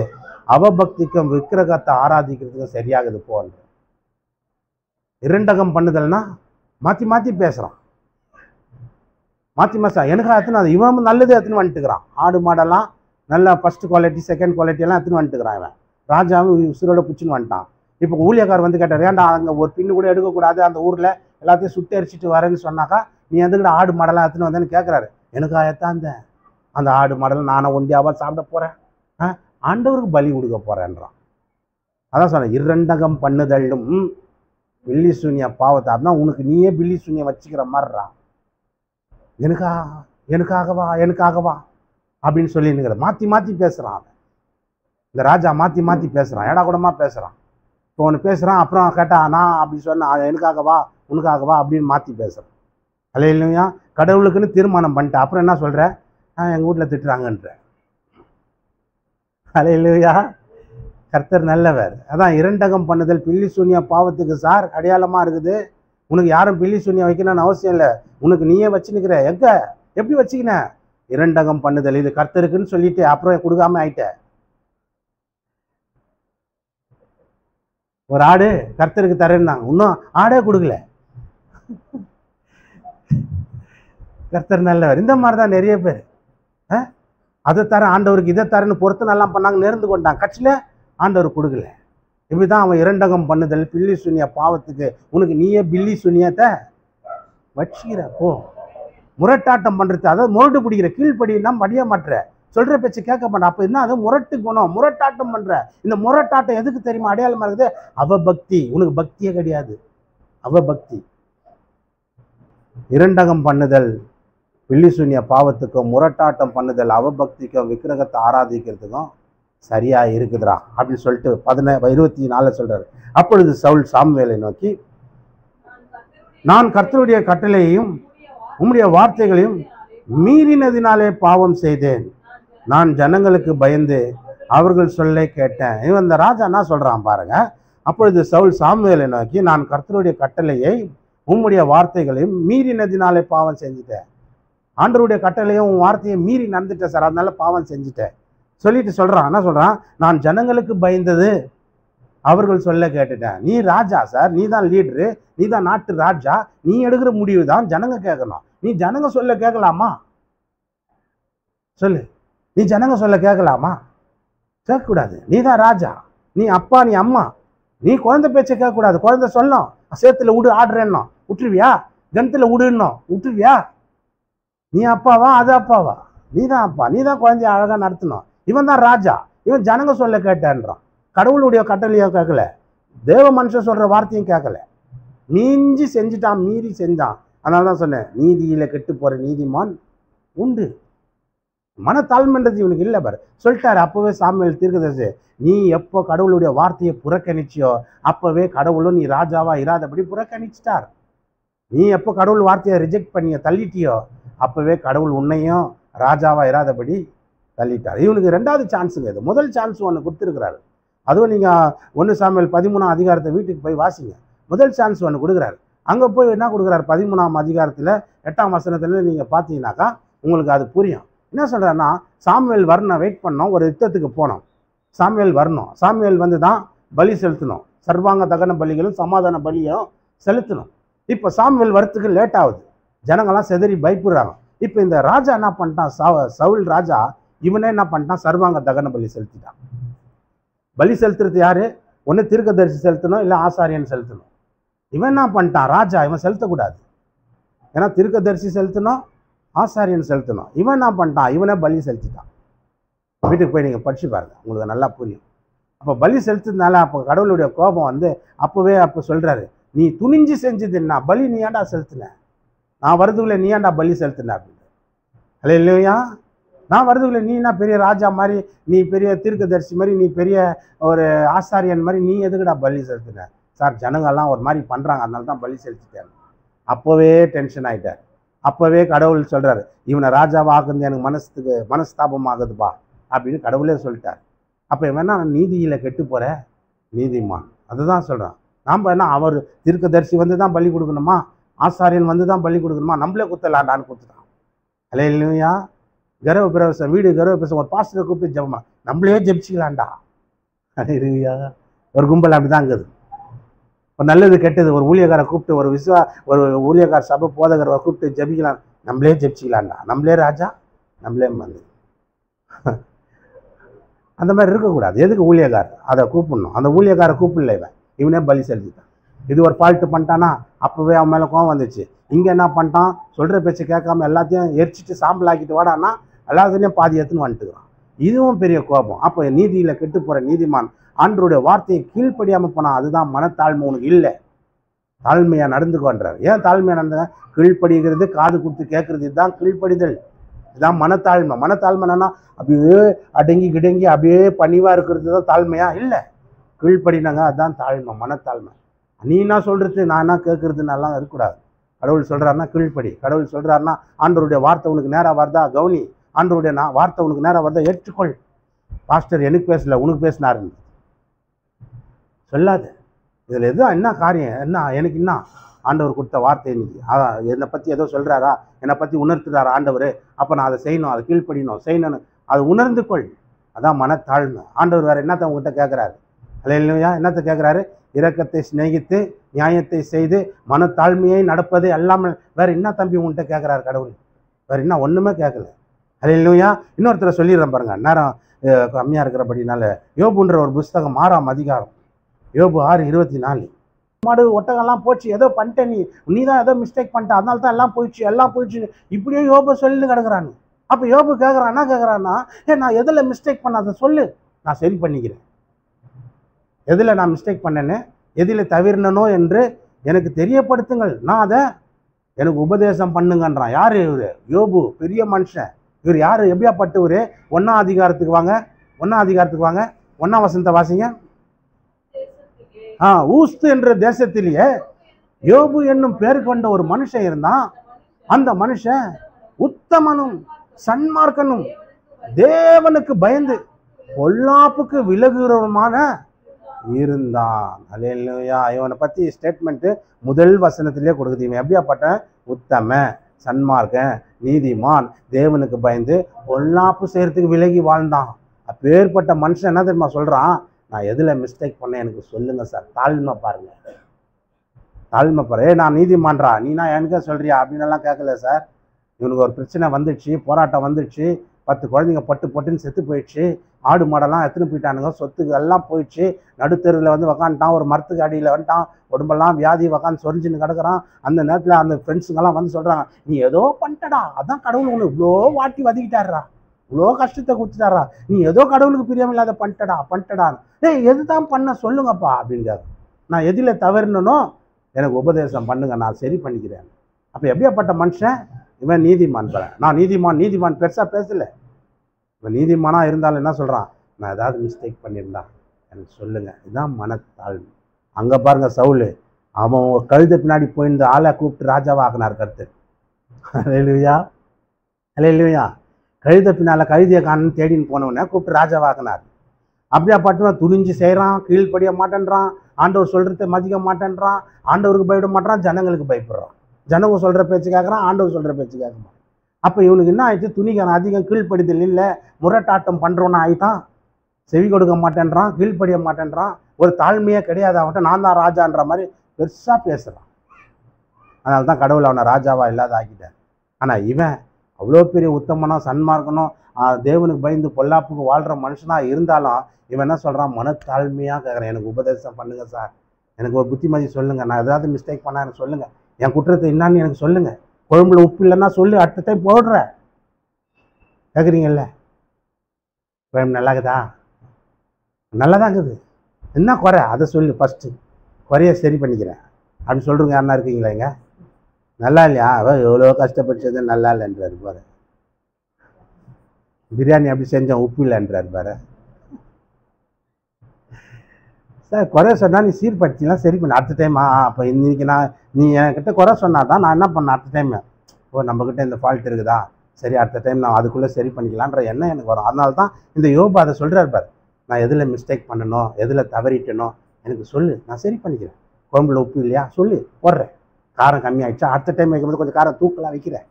அவபக்திக்கும் விக்கிரகத்தை ஆராதிக்கிறதுக்கும் சரியாகுது போன்ற. இரண்டகம் பண்ணுதல்னா மாற்றி மாற்றி பேசுகிறான், மாற்றி மாசம் எனக்கு எத்தனை அது இவன் நல்லது எத்தனை வந்துட்டுக்கிறான். ஆடு மாடெல்லாம் நல்லா ஃபஸ்ட்டு குவாலிட்டி செகண்ட் குவாலிட்டி எல்லாம் எத்தனை வந்துட்டுக்கிறான். இவன் ராஜாவும் உசுரோட பிடிச்சின்னு வந்துட்டான். இப்போ ஊழியக்கார் வந்து கேட்டார், ஏன்டா அங்கே ஒரு பின்னு கூட எடுக்கக்கூடாது, அந்த ஊரில் எல்லாத்தையும் சுட்டு எரிச்சிட்டு வரேன்னு சொன்னாக்கா நீ எதுக்கிட்ட ஆடு மாடெல்லாம் எத்தனை வந்தேன்னு கேட்குறாரு. எனக்கா எத்தான் அந்த ஆடு மாடல் நானே ஒண்டியாவா சாப்பிட போகிறேன், ஆண்டவருக்கு பலி கொடுக்க போகிறேன்றான். அதான் சொன்னேன், இரண்டகம் பண்ணுதலும் பில்லி சூன்ய பாவத்தை. அப்படின்னா உனக்கு நீயே பில்லி சூன்யம் வச்சுக்கிற மாதிரிறான். எனக்காகவா அப்படின்னு சொல்லினுங்கிற மாற்றி மாற்றி பேசுகிறான். இந்த ராஜா மாற்றி மாற்றி பேசுகிறான், ஏடா கூடமா பேசுகிறான். இப்போ ஒன்று பேசுகிறான், அப்புறம் கேட்டா நான் அப்படி சொன்னேன், எனக்காகவா உனக்காகவா அப்படின்னு மாற்றி பேசுகிறான். அல்லேலூயா. கடவுளுக்குன்னு தீர்மானம் பண்ணிட்டேன், அப்புறம் என்ன சொல்கிற, எங்கள் வீட்டில் திட்டுறாங்கன்ற. அல்லேலூயா. கர்த்தர் நல்லவர். அதான் இரண்டகம் பண்ணுதல் பில்லி சூன்ய பாவத்துக்கு சார் அடையாளமாக இருக்குது. உனக்கு யாரும் பில்லி சூன்யம் வைக்கணும்னு அவசியம் இல்லை, உனக்கு நீயே வச்சுன்னுக்கிற. எப்படி வச்சுக்கின? இரண்டகம் பண்ணுதல், இது கர்த்தருக்குன்னு சொல்லிட்டு அப்புறம் கொடுக்காம ஆயிட்ட. ஒரு ஆடு கர்த்தருக்கு தரேன்னாங்க, இன்னும் ஆடே கொடுக்கல. கர்த்தர் நல்லவர். இந்த மாதிரி தான் நிறைய பேர் அதை தர ஆண்டவருக்கு இதை தரேன்னு பொறுத்து நல்லா பண்ணாங்க, நேர்ந்து கொண்டாங்க, கட்சியில் ஆண்டவர் கொடுக்கல. இப்படிதான் அவன் இரண்டகம் பண்ணுதல் பில்லி சூன்ய பாவத்துக்கு உனக்கு நீயே பில்லி சூன்யத்தை வச்சுக்கிற. போ முரட்டாட்டம் பண்ணுறது, அதாவது முரட்டு பிடிக்கிற, கீழ்ப்படினா படிய மாட்டுற, சொல்கிற பேச்சு கேட்க மாட்டேன். அப்போ என்ன, அது முரட்டு குணம், முரட்டாட்டம் பண்ணுற. இந்த முரட்டாட்டம் எதுக்கு தெரியுமா அடையாளமாக இருக்குது? அவபக்தி. உனக்கு பக்தியே கிடையாது, அவபக்தி. இரண்டகம் பண்ணுதல் பில்லி சூன்ய பாவத்துக்கும் முரட்டாட்டம் பண்ணுதல் அவபக்திக்கும் விக்கிரகத்தை ஆராதிக்கிறதுக்கும் சரியா இருக்குதுரா அப்படின்னு சொல்லிட்டு 24 சொல்றாரு. அப்பொழுது சவுல் சாமுவேலை நோக்கி, நான் கர்த்தருடைய கட்டளையையும் உம்முடைய வார்த்தைகளையும் மீறினதினாலே பாவம் செய்தேன். நான் ஜனங்களுக்கு பயந்து அவர்கள் சொல்லை கேட்டேன். இவன் இந்த ராஜா என்ன சொல்றான் பாருங்க. அப்பொழுது சவுல் சாமுவேலை நோக்கி, நான் கர்த்தருடைய கட்டளையை உம்முடைய வார்த்தைகளையும் மீறினதினாலே பாவம் செஞ்சுட்டேன். ஆண்டவருடைய கட்டளையும் உன் வார்த்தையை மீறி நடந்துட்டேன் சார், அதனால பாவம் செஞ்சுட்டேன் சொல்லிட்டு சொல்றான். என்ன சொல்றான்? நான் ஜனங்களுக்கு பயந்தது அவர்கள் சொல்ல கேட்டுட்டேன். நீ ராஜா சார், நீ தான் லீடரு, நீ தான் நாட்டு ராஜா, நீ எடுக்கிற முடிவு தான் ஜனங்க கேட்கணும். நீ ஜனங்க சொல்ல கேட்கலாமா? சொல்லு, நீ ஜனங்க சொல்ல கேட்கலாமா? கேட்கக்கூடாது. நீ தான் ராஜா, நீ அப்பா, நீ அம்மா, நீ குழந்தை பேச்சை கேட்கக்கூடாது. குழந்தை சொல்லணும், சேத்துல விடு ஆடுறேன்னோ விட்டுருவியா? கிணத்துல விடுன்னோ விட்டுருவியா? நீ அப்பாவா? அது அப்பாவா? நீ தான் அப்பா, நீ தான் குழந்தைய அழகா நடத்தணும். இவன் தான் ராஜா, இவன் ஜனங்க சொல்ல கேட்டான்றான். கடவுளுடைய கட்டளையும் கேட்கல, தேவ மனுஷன் சொல்ற வார்த்தையும் கேட்கல, மீஞ்சி செஞ்சுட்டான், மீறி செஞ்சான். அதனால தான் சொன்னேன், நீதியில கெட்டு போற நீதிமான் உண்டு. மனத்தாழ்மைன்றது இவனுக்கு இல்லை பாரு. சொல்லிட்டாரு அப்பவே சாமுவேல் தீர்க்கதரிசி, நீ எப்போ கடவுளுடைய வார்த்தையை புறக்கணிச்சியோ அப்பவே கடவுளும் நீ ராஜாவா இராதபடி புறக்கணிச்சிட்டார். நீ எப்போ கடவுள் வார்த்தையை ரிஜெக்ட் பண்ணிய தள்ளிட்டியோ அப்பவே கடவுள் உன்னையும் ராஜாவா இராதபடி தள்ளிட்டார். இவனுக்கு 2வது சான்ஸுங்க. இது முதல் சான்ஸ் ஒன்று கொடுத்துருக்கிறாரு. அதுவும் நீங்கள் 1 சாமுவேல் 13ஆம் அதிகாரத்தை வீட்டுக்கு போய் வாசிங்க. முதல் சான்ஸ் ஒன்று கொடுக்குறாரு. அங்கே போய் என்ன கொடுக்குறாரு? 13ஆம் அதிகாரத்தில் 8ஆம் வசனத்துல நீங்கள் பார்த்தீங்கன்னாக்கா உங்களுக்கு அது புரியும். என்ன சொல்கிறாருன்னா, சாமுவேல் வரணும், வெயிட் பண்ணோம், ஒரு யுத்தத்துக்கு போனோம், சாமுவேல் வரணும், சாமுவேல் வந்து தான் பலி செலுத்தணும், சர்வாங்க தகன பலிகளும் சமாதான பலியும் செலுத்தணும். இப்போ சாமுவேல் வரத்துக்கு லேட் ஆகுது, ஜனங்கள்லாம் செதறி பயப்படுறாங்க. இப்போ இந்த ராஜா என்ன பண்ணிட்டான், சவுல் ராஜா இவனே என்ன பண்ணிட்டான், சர்வாங்க தகன பலி செலுத்திட்டான். பலி செலுத்துறது யாரு? ஒன்று தீர்க்கதரிசி செலுத்தணும், இல்லை ஆசாரியன் செலுத்தணும். இவன் என்ன பண்ணிட்டான் ராஜா, இவன் செலுத்தக்கூடாது, ஏன்னா தீர்க்கதரிசி செலுத்தணும், ஆசாரியன் செலுத்தணும். இவன் என்ன பண்ணிட்டான், இவனே பலி செலுத்திட்டான். வீட்டுக்கு போய் நீங்கள் படிச்சு பாருங்க, உங்களுக்கு நல்லா புரியும். அப்போ பலி செலுத்துறதுனால அப்போ கடவுளுடைய கோபம் வந்து அப்போ சொல்கிறாரு, நீ துணிஞ்சு செஞ்சதுன்னா பலி நீ ஏன்டா செலுத்தின? நான் வரதுக்குள்ளே நீ ஏன்டா பலி செலுத்தின அப்படின்னு. அல்ல இல்லையா? நான் வரதுக்குள்ளே நீ என்ன பெரிய ராஜா மாதிரி, நீ பெரிய தீர்க்கதரிசி மாதிரி, நீ பெரிய ஒரு ஆசாரியன் மாதிரி, நீ எதுக்குடா பலி செலுத்தின? சார் ஜனங்கள்லாம் ஒரு மாதிரி பண்ணுறாங்க, அதனால தான் பலி செலுத்திட்டேன். அப்போவே டென்ஷன் ஆகிட்டார். அப்போவே கடவுள் சொல்கிறார், இவனை ராஜாவை ஆக்குறது எனக்கு மனஸ்தாபம் ஆகுதுப்பா அப்படின்னு கடவுளே சொல்லிட்டார். அப்போ இவன் நான் நீதியில் கெட்டு போகிற நீதிமான், அதுதான் சொல்கிறான். நாம் என்ன அவர் தீர்க்கதரிசி வந்து தான் பலி கொடுக்கணுமா, ஆசாரியன் வந்து தான் பலி கொடுக்கணுமா, நம்மளே குத்தலாண்டான்னு கொடுத்துட்டான். அல்ல இல்லையா? கர்வ பிரவேசம், வீடு கர்வ பிரவேசம், ஒரு பாஸ்டரை கூப்பிட்டு ஜெபமா, நம்மளே ஜெபிச்சிக்கலாண்டா. இல்லையா? ஒரு கும்பல் அப்படி தான் இருக்குது. ஒரு நல்லது கெட்டது ஒரு ஊழியக்காரை கூப்பிட்டு, ஒரு ஊழியக்கார சபை போதகரை கூப்பிட்டு ஜெபிக்கலாம், நம்மளே ஜெபிச்சிக்கலாண்டா, நம்மளே ராஜா, நம்மளே மந்திரி. அந்த மாதிரி இருக்கக்கூடாது. எதுக்கு ஊழியக்கார் அதை கூப்பிடணும்? அந்த ஊழியக்காரை கூப்பிடல, இவனே பலி செலுத்திட்டான். இது ஒரு ஃபால்ட்டு பண்ணிட்டானா அப்போவே அவன் மேலே கோவம் வந்துச்சு. இங்கே என்ன பண்ணிட்டான், சொல்கிற பேச்சு கேட்காம எல்லாத்தையும் எரிச்சிட்டு சாம்பல் ஆக்கிட்டு வாடான்னா எல்லாத்துலேயும் பாதி எடுத்துன்னு வந்துட்டுக்கிறான். இதுவும் பெரிய கோபம். அப்போ நீதியில் கெட்டு போகிற நீதிமான் ஆண்டவருடைய வார்த்தையை கீழ்ப்படியாமல் போனான். அதுதான் மனத்தாழ்மை உனக்கு இல்லை. தாழ்மையாக நடந்துக்கொன்றார். ஏன் தாழ்மையாக நடந்த? கீழ்ப்படிகிறது, காது கொடுத்து கேட்கறது, இதுதான் கீழ்ப்படிதல், இதுதான் மனத்தாழ்மை. மனத்தாழ்மை என்னன்னா அப்படியே அடங்கி கிடங்கி அப்படியே பணிவாக இருக்கிறது தான் தாழ்மையா? இல்லை, கீழ்ப்படினாங்க, அதுதான் தாழ்மை, மனத்தாழ்மை. நீ என்ன சொல்கிறது, நான் என்ன கேட்கறதுன்னெல்லாம் இருக்கக்கூடாது. கடவுள் சொல்கிறாருன்னா கீழ்ப்படி. கடவுள் சொல்கிறாருன்னா ஆண்டவருடைய வார்த்தை உனக்கு நேராக வருதா கவுனி, ஆண்டவருடைய வார்த்தை உனக்கு நேராக வருதா ஏற்றுக்கொள். பாஸ்டர் எனக்கு பேசல உனக்கு பேசினாருன்னு சொல்லாது. இதில் எதுவும் என்ன காரியம், என்ன எனக்கு என்ன ஆண்டவர் கொடுத்த வார்த்தை இன்னைக்கு என்னை பற்றி ஏதோ சொல்கிறாரா, என்னை பற்றி உணர்த்துறாரா ஆண்டவர், அப்போ நான் அதை செய்யணும், அதை கீழ்ப்படியணும், செய்யணும்னு அதை உணர்ந்து கொள். அதான் மனத்தாழ்மை. ஆண்டவர் வேறு என்னத்தை உங்கள்கிட்ட கேட்குறாரு? அல்லேலூயா. என்னத்தை கேட்குறாரு? இரக்கத்தை சிநேகித்து நியாயத்தை செய்து மனத்தாழ்மையை நடப்பது எல்லாமே. வேறு என்ன தம்பி உங்கள்கிட்ட கேட்குறாரு கடவுள்? வேறு என்ன ஒன்றுமே கேட்கல. அல்லேலூயா. இன்னொருத்தரை சொல்லிடுறேன் பாருங்க, நேரம் கம்மியாக இருக்கிறபடினால. யோபுன்ற ஒரு புஸ்தகம் 6ஆம் அதிகாரம், யோபு 6:24. மாடு ஒட்டகம்லாம் போச்சு, ஏதோ பண்ணிட்டேன், நீ தான் ஏதோ மிஸ்டேக் பண்ணிட்ட, அதனால தான் எல்லாம் போயிடுச்சு இப்படியே யோபு சொல்லிட்டு கிடக்குறான்னு. அப்போ யோபு கேட்குறான், என்ன கேட்குறான்னா, நான் எதில் மிஸ்டேக் பண்ண அதை சொல்லு, நான் சரி பண்ணிக்கிறேன். எதில் நான் மிஸ்டேக் பண்ணேன்னு, எதில் தவிர்னனோ என்று எனக்கு தெரியப்படுத்துங்கள், நான் அதை எனக்கு உபதேசம் பண்ணுங்கன்றான். யார் இவர்? யோபு, பெரிய மனுஷன். இவர் யார்? எப்படியாப்பட்டவர்? 1ஆம் அதிகாரத்துக்கு வாங்க, 1ஆம் வசனத்தை வாசிங்க. ஊஸ்து என்ற தேசத்திலேயே யோபு என்னும் பேர் கொண்ட ஒரு மனுஷன் இருந்தான். அந்த மனுஷன் உத்தமனும் சன்மார்க்கனும் தேவனுக்கு பயந்து பொல்லாப்புக்கு விலகுறவனுமான இருந்தான். அல்லேலூயா. இவனை பற்றி ஸ்டேட்மெண்ட்டு முதல் வசனத்திலே கொடுக்குது. இவன் எப்படியாப்பட்ட உத்தம சன்மார்க்கன் நீதிமான், தேவனுக்கு பயந்து பொல்லாப்பு செய்யறதுக்கு விலகி வாழ்ந்தான். அப்பேற்பட்ட மனுஷன் என்ன தெரியுமா சொல்கிறான்? நான் எதில் மிஸ்டேக் பண்ணேன் எனக்கு சொல்லுங்கள் சார். தாழ்மை பாருங்க, தாழ்மை பாரு. நான் நீதிமான்றா, நீனா எனக்கே சொல்கிறியா அப்படின்னலாம் கேட்கல சார். இவனுக்கு ஒரு பிரச்சனை வந்துடுச்சு, போராட்டம் வந்துடுச்சு, 10 குழந்தைங்க பட்டுன்னு செத்து போயிடுச்சு, ஆடு மாடெல்லாம் எடுத்துன்னு போயிட்டானுங்க, சொத்துக்கு எல்லாம் போயிடுச்சு, நடுத்தெருவில் வந்து உக்காந்துட்டான், ஒரு மரத்துக்கு அடியில் வந்துட்டான், உடம்பெல்லாம் வியாதி உக்காந்து சொரிஞ்சுன்னு கிடக்குறான். அந்த நேரத்தில் அந்த ஃப்ரெண்ட்ஸுங்கெல்லாம் வந்து சொல்கிறாங்க, நீ ஏதோ பண்ணிட்டடா, அதான் கடவுள் உனக்கு இவ்வளோ வாட்டி வதக்கிட்டாடுறா, இவ்வளோ கஷ்டத்தை கொடுத்துட்டாரா, நீ ஏதோ கடவுளுக்கு பிரியமில்லாத பண்ணிட்டடான்னு. எது தான் பண்ண சொல்லுங்கப்பா அப்படிங்காரு. நான் எதில் தவறுனோ எனக்கு உபதேசம் பண்ணுங்க, நான் சரி பண்ணிக்கிறேன். அப்போ எப்படியாப்பட்ட மனுஷன் இவன்? நீதிமான். நான் நீதிமான் பெருசாக பேசலை. இவன் நீதிமானாக இருந்தாலும் என்ன சொல்கிறான்? நான் ஏதாவது மிஸ்டேக் பண்ணியிருந்தா எனக்கு சொல்லுங்கள். இதுதான் மனத்தாழ்மை. அங்கே பாருங்கள், சவுல் அவன் ஒரு கழுதை பின்னாடி போயிருந்த ஆளை கூப்பிட்டு ராஜாவாக ஆக்கினார் கர்த்தர். அல்லேலூயா. கழுதை பின்னால் கழுதியை காணன்னு தேடின்னு போனவனே கூப்பிட்டு ராஜாவாக்கினார். அப்படியாப்பட்டவன் துணிஞ்சு செய்கிறான், கீழ்ப்படிய மாட்டேன்றான், ஆண்டவர் சொல்கிறத மதிக்க மாட்டேன்றான், ஆண்டவருக்கு பயப்பட மாட்டான், ஜனங்களுக்கு பயப்படுறான். ஜனங்க சொல்கிற பேச்சு கேட்குறான், ஆண்டவர் சொல்கிற பேச்சு கேட்க மாட்டான். அப்போ இவனுக்கு என்ன ஆயிடுச்சு? துணிக்கான அதிகம் கீழ்ப்படிதல் இல்லை, முரட்டாட்டம் பண்ணுறவனா ஆகிட்டான். செவி கொடுக்க மாட்டேன்றான், கீழ்ப்படிய மாட்டேன்றான், ஒரு தாழ்மையே கிடையாது அவன்கிட்ட. நான் தான் ராஜான்ற மாதிரி பெருசாக பேசுகிறான். அதனால தான் கடவுள் அவனை ராஜாவாக இல்லாத ஆக்கிட்டார். ஆனால் இவன் அவ்வளோ பெரிய உத்தமனும் சன்மார்க்கனும் தேவனுக்கு பயந்து பொல்லாப்புக்கு வாழ்கிற மனுஷனாக இருந்தாலும் இவன் என்ன சொல்கிறான்? மனத்தாழ்மையாக கேட்குறேன், எனக்கு உபதேசம் பண்ணுங்கள் சார், எனக்கு ஒரு புத்திமதி சொல்லுங்கள், நான் ஏதாவது மிஸ்டேக் பண்ணால் எனக்கு சொல்லுங்கள், என் குற்றத்தை என்னான்னு எனக்கு சொல்லுங்கள், குழம்புல உப்பு இல்லைன்னா சொல்லு, அடுத்த டைம் போடுற. கேட்குறீங்கல்ல? குழம்பு நல்லாக்குதா? நல்லா தான் இருக்குது, என்ன குறை அதை சொல்லு, ஃபஸ்ட்டு குறைய சரி பண்ணிக்கிறேன் அப்படின்னு சொல்கிறவங்க யாருன்னா இருக்கீங்களா? இங்கே நல்லா இல்லையா? அவன் எவ்வளோ கஷ்டப்பட்டது நல்லா இல்லைன்றாரு பாரு. பிரியாணி அப்படி செஞ்சேன் உப்பு இல்லைன்றாரு பாரு. சார் குறை சொன்னால் நீ சீர்படுத்திலாம் சரி பண்ண அடுத்த டைம். அப்போ இன்னைக்கு நீ என்கிட்ட குறை சொன்னாதான் நான் என்ன பண்ணேன் அடுத்த டைம், ஓ நம்மக்கிட்ட இந்த ஃபால்ட் இருக்குதா, சரி அடுத்த டைம் நான் அதுக்குள்ளே சரி பண்ணிக்கலான்ற எண்ணம் எனக்கு வரும். அதனால தான் இந்த யோபு அதை சொல்கிறார் பாரு. நான் எதில் மிஸ்டேக் பண்ணணும், எதில் தவறிட்டனோ எனக்கு சொல்லு, நான் சரி பண்ணிக்கிறேன். குழம்புல உப்பு இல்லையா சொல்லு போடுறேன், காரம் கம்மியாகிடுச்சா அடுத்த டைம் வைக்கும்போது கொஞ்சம் காரம் தூக்கலாக வைக்கிறேன்.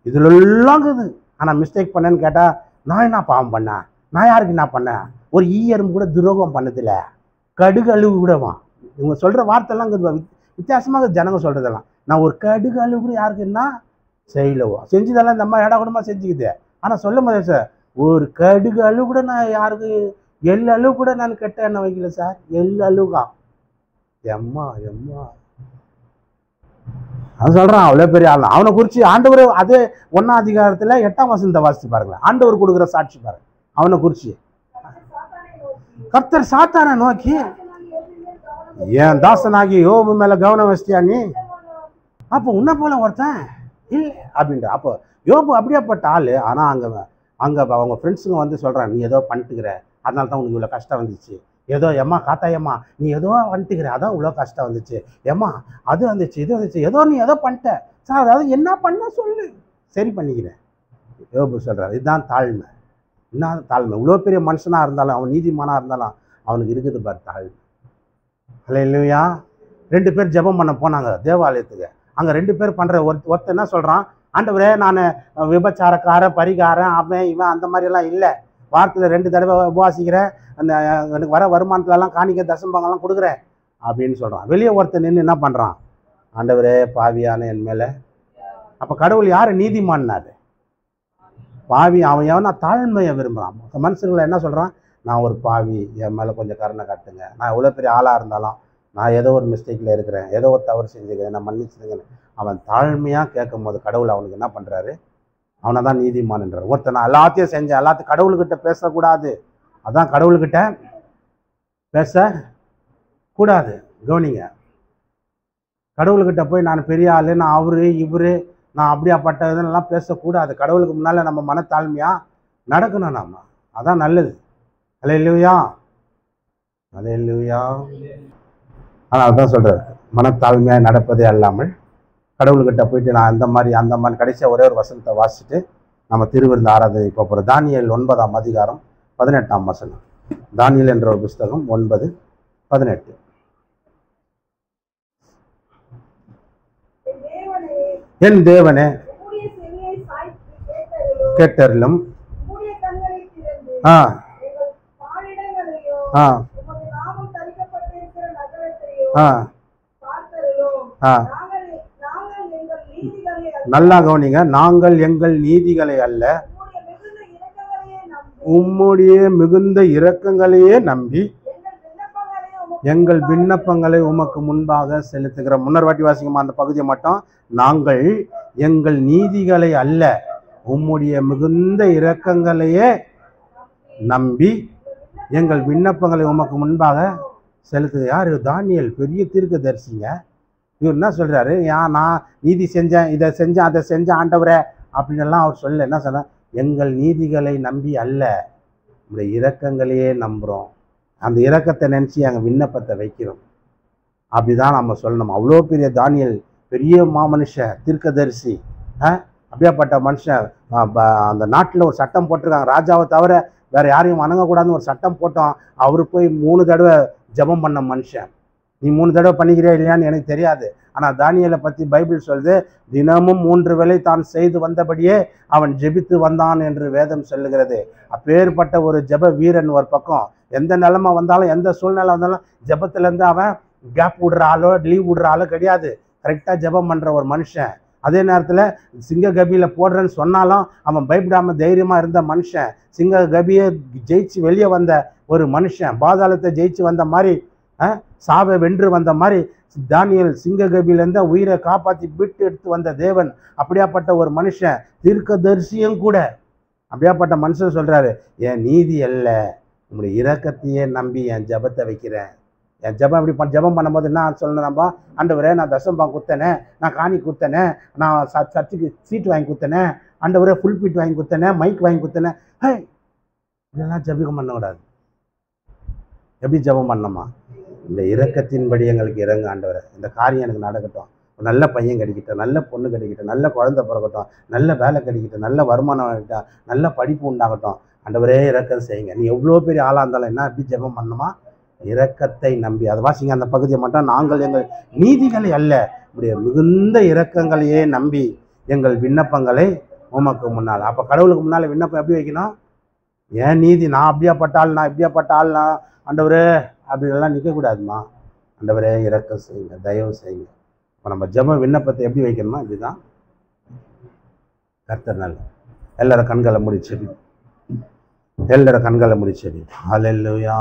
இதுலெல்லாம் இருக்குது. ஆனால் மிஸ்டேக் பண்ணேன்னு கேட்டால் நான் என்ன பாவம் பண்ணேன், நான் யாருக்கு என்ன பண்ணேன், ஒரு ஈயரும் கூட துரோகம் பண்ணதில்ல, கடுகு அழுவு கூடவான். இவங்க சொல்கிற வார்த்தைலாம் வித்தியாசமாக ஜனங்க சொல்கிறதெல்லாம். நான் ஒரு கடுகு அழுவு கூட யாருக்குன்னா செய்யலவோ செஞ்சதெல்லாம் இந்த அம்மா ஏடா கூடமா செஞ்சுக்குது. ஆனால் சொல்ல முடியாது சார், ஒரு கடுகு அழுவு கூட நான் யாருக்கு, எள் அளவு கூட நான் கெட்ட எண்ணெய் வைக்கல சார், எள் அழுவுதான். எம்மா எம்மா அவன் சொல்கிறான் அவ்வளோ பெரிய ஆள். அவனை குறித்து ஆண்டவர் அதே 1ஆம் அதிகாரத்தில் 8ஆம் வசனத்தை வாசித்து பாருங்களேன். ஆண்டவர் கொடுக்குற சாட்சி பாருங்க. அவனை குறித்து கர்த்தர் சாத்தானை நோக்கி, என் தாசனாகி யோபு மேலே கவனம் வச்சிட்டியா நீ, அப்போ உன்னை போல ஒருத்தன் இல்லை அப்படின்ற. அப்போ யோபு அப்படியேப்பட்ட ஆள். ஆனால் அங்கே அவங்க ஃப்ரெண்ட்ஸுங்க வந்து சொல்கிறான், நீ ஏதோ பண்ணிட்டுக்கிற அதனால தான் உனக்கு இவ்வளோ கஷ்டம் வந்துச்சு, ஏதோ எம்மா காத்தாயம்மா நீ ஏதோ வந்துட்டுக்கிற அதான் இவ்வளோ கஷ்டம் வந்துச்சு, ஏம்மா அது வந்துச்சு இது வந்துச்சு, ஏதோ நீ ஏதோ பண்ணிட்ட சார், அதாவது என்ன பண்ண சொல்லு சரி பண்ணிக்கிறேன். யோபு சொல்கிறார் இதுதான் தாழ்மை. என்ன தாழ்மை? இவ்வளோ பெரிய மனுஷனாக இருந்தாலும், அவன் நீதிமானாக இருந்தாலும் அவனுக்கு இருக்குது பார் தாழ்மை. அல்லேலூயா. 2 பேர் ஜெபம் பண்ண போனாங்க தேவாலயத்துக்கு. அங்கே 2 பேர் பண்ணுற ஒருத்தர் என்ன சொல்கிறான், ஆண்டவரே நான் விபச்சாரக்காரன் பரிகாரன் அவன் இவன் அந்த மாதிரியெல்லாம் இல்லை, வாரத்தில் 2 தடவை உபவாசிக்கிறேன், அந்த எனக்கு வர வருமானத்துலலாம் காணிக்க தசம்பங்கள்லாம் கொடுக்குறேன் அப்படின்னு சொல்கிறான். வெளியே ஒருத்தர் நின்று என்ன பண்ணுறான், ஆண்டவரே பாவியான என் மேலே. அப்போ கடவுள் யார் நீதிமான்னாரு? பாவி. அவன் எவனா தாழ்மையை விரும்புகிறான். மனுஷங்களை என்ன சொல்கிறான், நான் ஒரு பாவி, என் மேலே கொஞ்சம் கருணை காட்டுங்க, நான் எவ்வளோ பெரிய ஆளாக இருந்தாலும் நான் ஏதோ ஒரு மிஸ்டேக்கில் இருக்கிறேன், ஏதோ ஒரு தவறு செஞ்சுக்கிறேன், நான் மன்னிச்சுருங்க. அவன் தாழ்மையாக கேட்கும் போது கடவுள் அவனுக்கு என்ன பண்ணுறாரு, அவனை தான் நீதிமான்ன்றார். ஒருத்தர் நான் எல்லாத்தையும் செஞ்சேன், எல்லாத்தையும் கடவுள்கிட்ட பேசக்கூடாது, அதான் கடவுள்கிட்ட பேசக்கூடாது. கவனிங்க, கடவுள்கிட்ட போய் நான் பெரிய ஆள், நான் அவரு இவரு நான் அப்படியாப்பட்டதுன்னெல்லாம் பேசக்கூடாது. கடவுளுக்கு முன்னால் நம்ம மனத்தாழ்மையாக நடக்கணும் நாம, அதான் நல்லது. அல்லேலூயா அல்லேலூயா. ஆனால் அதான் சொல்கிறார், மனத்தாழ்மையாக நடப்பதே அல்லாமல் கடவுள்கிட்ட போயிட்டு நான் அந்த மாதிரி கடைசியாக ஒரே ஒரு வசனத்தை வாசிச்சுட்டு நம்ம திருவிருந்து ஆராதனை போகிறோம். தானியேல் 9ஆம் அதிகாரம் 18ஆம் வசனம். தானியேல் என்ற ஒரு புஸ்தகம் 9:18. என் தேவனே கேட்டருளும், நல்லா கவனிங்க, நாங்கள் எங்கள் நீதிகளை அல்ல உம்முடைய மிகுந்த இரக்கங்களையே நம்பி எங்கள் விண்ணப்பங்களை உமக்கு முன்பாக செலுத்துகிறோம். முன்னர் வாட்டி வாசிக்குமா அந்த பகுதியை மட்டும். நாங்கள் எங்கள் நீதிகளை அல்ல உம்முடைய மிகுந்த இரக்கங்களையே நம்பி எங்கள் விண்ணப்பங்களை உமக்கு முன்பாக செலுத்து. யார்? தானியேல், பெரிய தீர்க்கதரிசிங்க. இவர் என்ன சொல்கிறாரு, நான் நீதி செஞ்சேன், இதை செஞ்சேன், அதை செஞ்சேன் ஆண்டவரே அப்படின்னு எல்லாம் அவர் சொல்ல. என்ன சொல்ற, எங்கள் நீதிகளை நம்பி அல்ல உங்களுடைய இரக்கங்களையே நம்புகிறோம், அந்த இரக்கத்தை நினச்சி எங்கள் விண்ணப்பத்தை வைக்கிறோம். அப்படிதான் நம்ம சொல்லணும். அவ்வளோ பெரிய தானியேல், பெரிய மாமனுஷன், தீர்க்கதரிசி. அப்படியாப்பட்ட மனுஷன் அந்த நாட்டில் ஒரு சட்டம் போட்டிருக்காங்க, ராஜாவை தவிர வேறு யாரையும் வணங்கக்கூடாதுன்னு ஒரு சட்டம் போட்டோம். அவர் போய் 3 தடவை ஜெபம் பண்ண மனுஷன். நீ 3 தடவை பண்ணிக்கிறியா இல்லையான்னு எனக்கு தெரியாது, ஆனால் தானியேலை பற்றி பைபிள் சொல்லுது, தினமும் 3 வேளை தான் செய்து வந்தபடியே அவன் ஜெபித்து வந்தான் என்று வேதம் சொல்லுகிறது. அப்பேற்பட்ட ஒரு ஜெப வீரன் ஒரு பக்கம். எந்த நிலைமை வந்தாலும், எந்த சூழ்நிலை வந்தாலும் ஜெபத்துலேருந்து அவன் கேப் விடுற ஆளோ லீவ் விடுற ஆளோ கிடையாது. கரெக்டாக ஜெபம் பண்ணுற ஒரு மனுஷன். அதே நேரத்தில் சிங்க கபியில் போடுறேன்னு சொன்னாலும் அவன் பயப்படாமல் தைரியமாக இருந்த மனுஷன். சிங்க கபியை ஜெயிச்சு வெளியே வந்த ஒரு மனுஷன். பாதாளத்தை ஜெயிச்சு வந்த மாதிரி, சாவை வென்று வந்த மாதிரி தானியேல் சிங்க கபியிலேருந்து உயிரை காப்பாற்றி விட்டு எடுத்து வந்த தேவன். அப்படியாப்பட்ட ஒரு மனுஷன், தீர்க்கதரிசியும் கூட. அப்படியாப்பட்ட மனுஷன் சொல்கிறாரு, என் நீதி அல்ல உங்களுடைய இரக்கத்தையே நம்பி என் ஜெபத்தை வைக்கிறேன். என் ஜெபம் இப்படி ஜெபம் பண்ணும்போது என்ன சொல்லணும் நம்ம, ஆண்டவரே நான் தசம்பம் குத்தனே, நான் காணி குத்தனே, நான் சர்ச்சுக்கு சீட் வாங்கி குத்தனே, ஆண்டவரே ஃபுல் பீட் வாங்கி குத்தனே, மைக் வாங்கி குத்தனே. ஹே, இதெல்லாம் ஜெபம் பண்ணக்கூடாது. எப்படி ஜெபம் பண்ணணுமா, இந்த இரக்கத்தின்படி எங்களுக்கு இறங்க ஆண்டவரே, இந்த காரியம் எனக்கு நடக்கட்டும், நல்ல பையன் கிடைக்கட்டும், நல்ல பொண்ணு கிடைக்கட்டும், நல்ல குழந்தை பிறக்கட்டும், நல்ல வேலை கிடைக்கட்டும், நல்ல வருமானம் கிடைக்கட்டும், நல்ல படிப்பு உண்டாகட்டும், ஆண்டவரே இரக்கம் செய்யுங்க. நீ எவ்வளோ பெரிய ஆளாக இருந்தாலும் என்ன எப்படி ஜெபம் பண்ணணுமா, இரக்கத்தை நம்பி. அதை வாசிங்க அந்த பகுதியை மட்டும். நாங்கள் எங்கள் நீதிகளை அல்ல, இப்படி மிகுந்த இரக்கங்களையே நம்பி எங்கள் விண்ணப்பங்களை உமக்கு முன்னால். அப்போ கடவுளுக்கு முன்னால் விண்ணப்பம் எப்படி வைக்கணும், ஏன் நீதி, நான் அப்படியாப்பட்டாள், நான் இப்படியாப்பட்டாள்னா ஆண்டவரே அப்படின்லாம் நிற்கக்கூடாதுமா. ஆண்டவரே இரக்கம் செய்யுங்க, தயவு செய்யுங்க. இப்போ நம்ம ஜெப விண்ணப்பத்தை எப்படி வைக்கணுமா, இப்படிதான். கர்த்தர் நல்ல. எல்லாரும் கண்களை முடிச்சது, எல்லாரும் கண்களை முடிச்சது. ஹல்லேலூயா.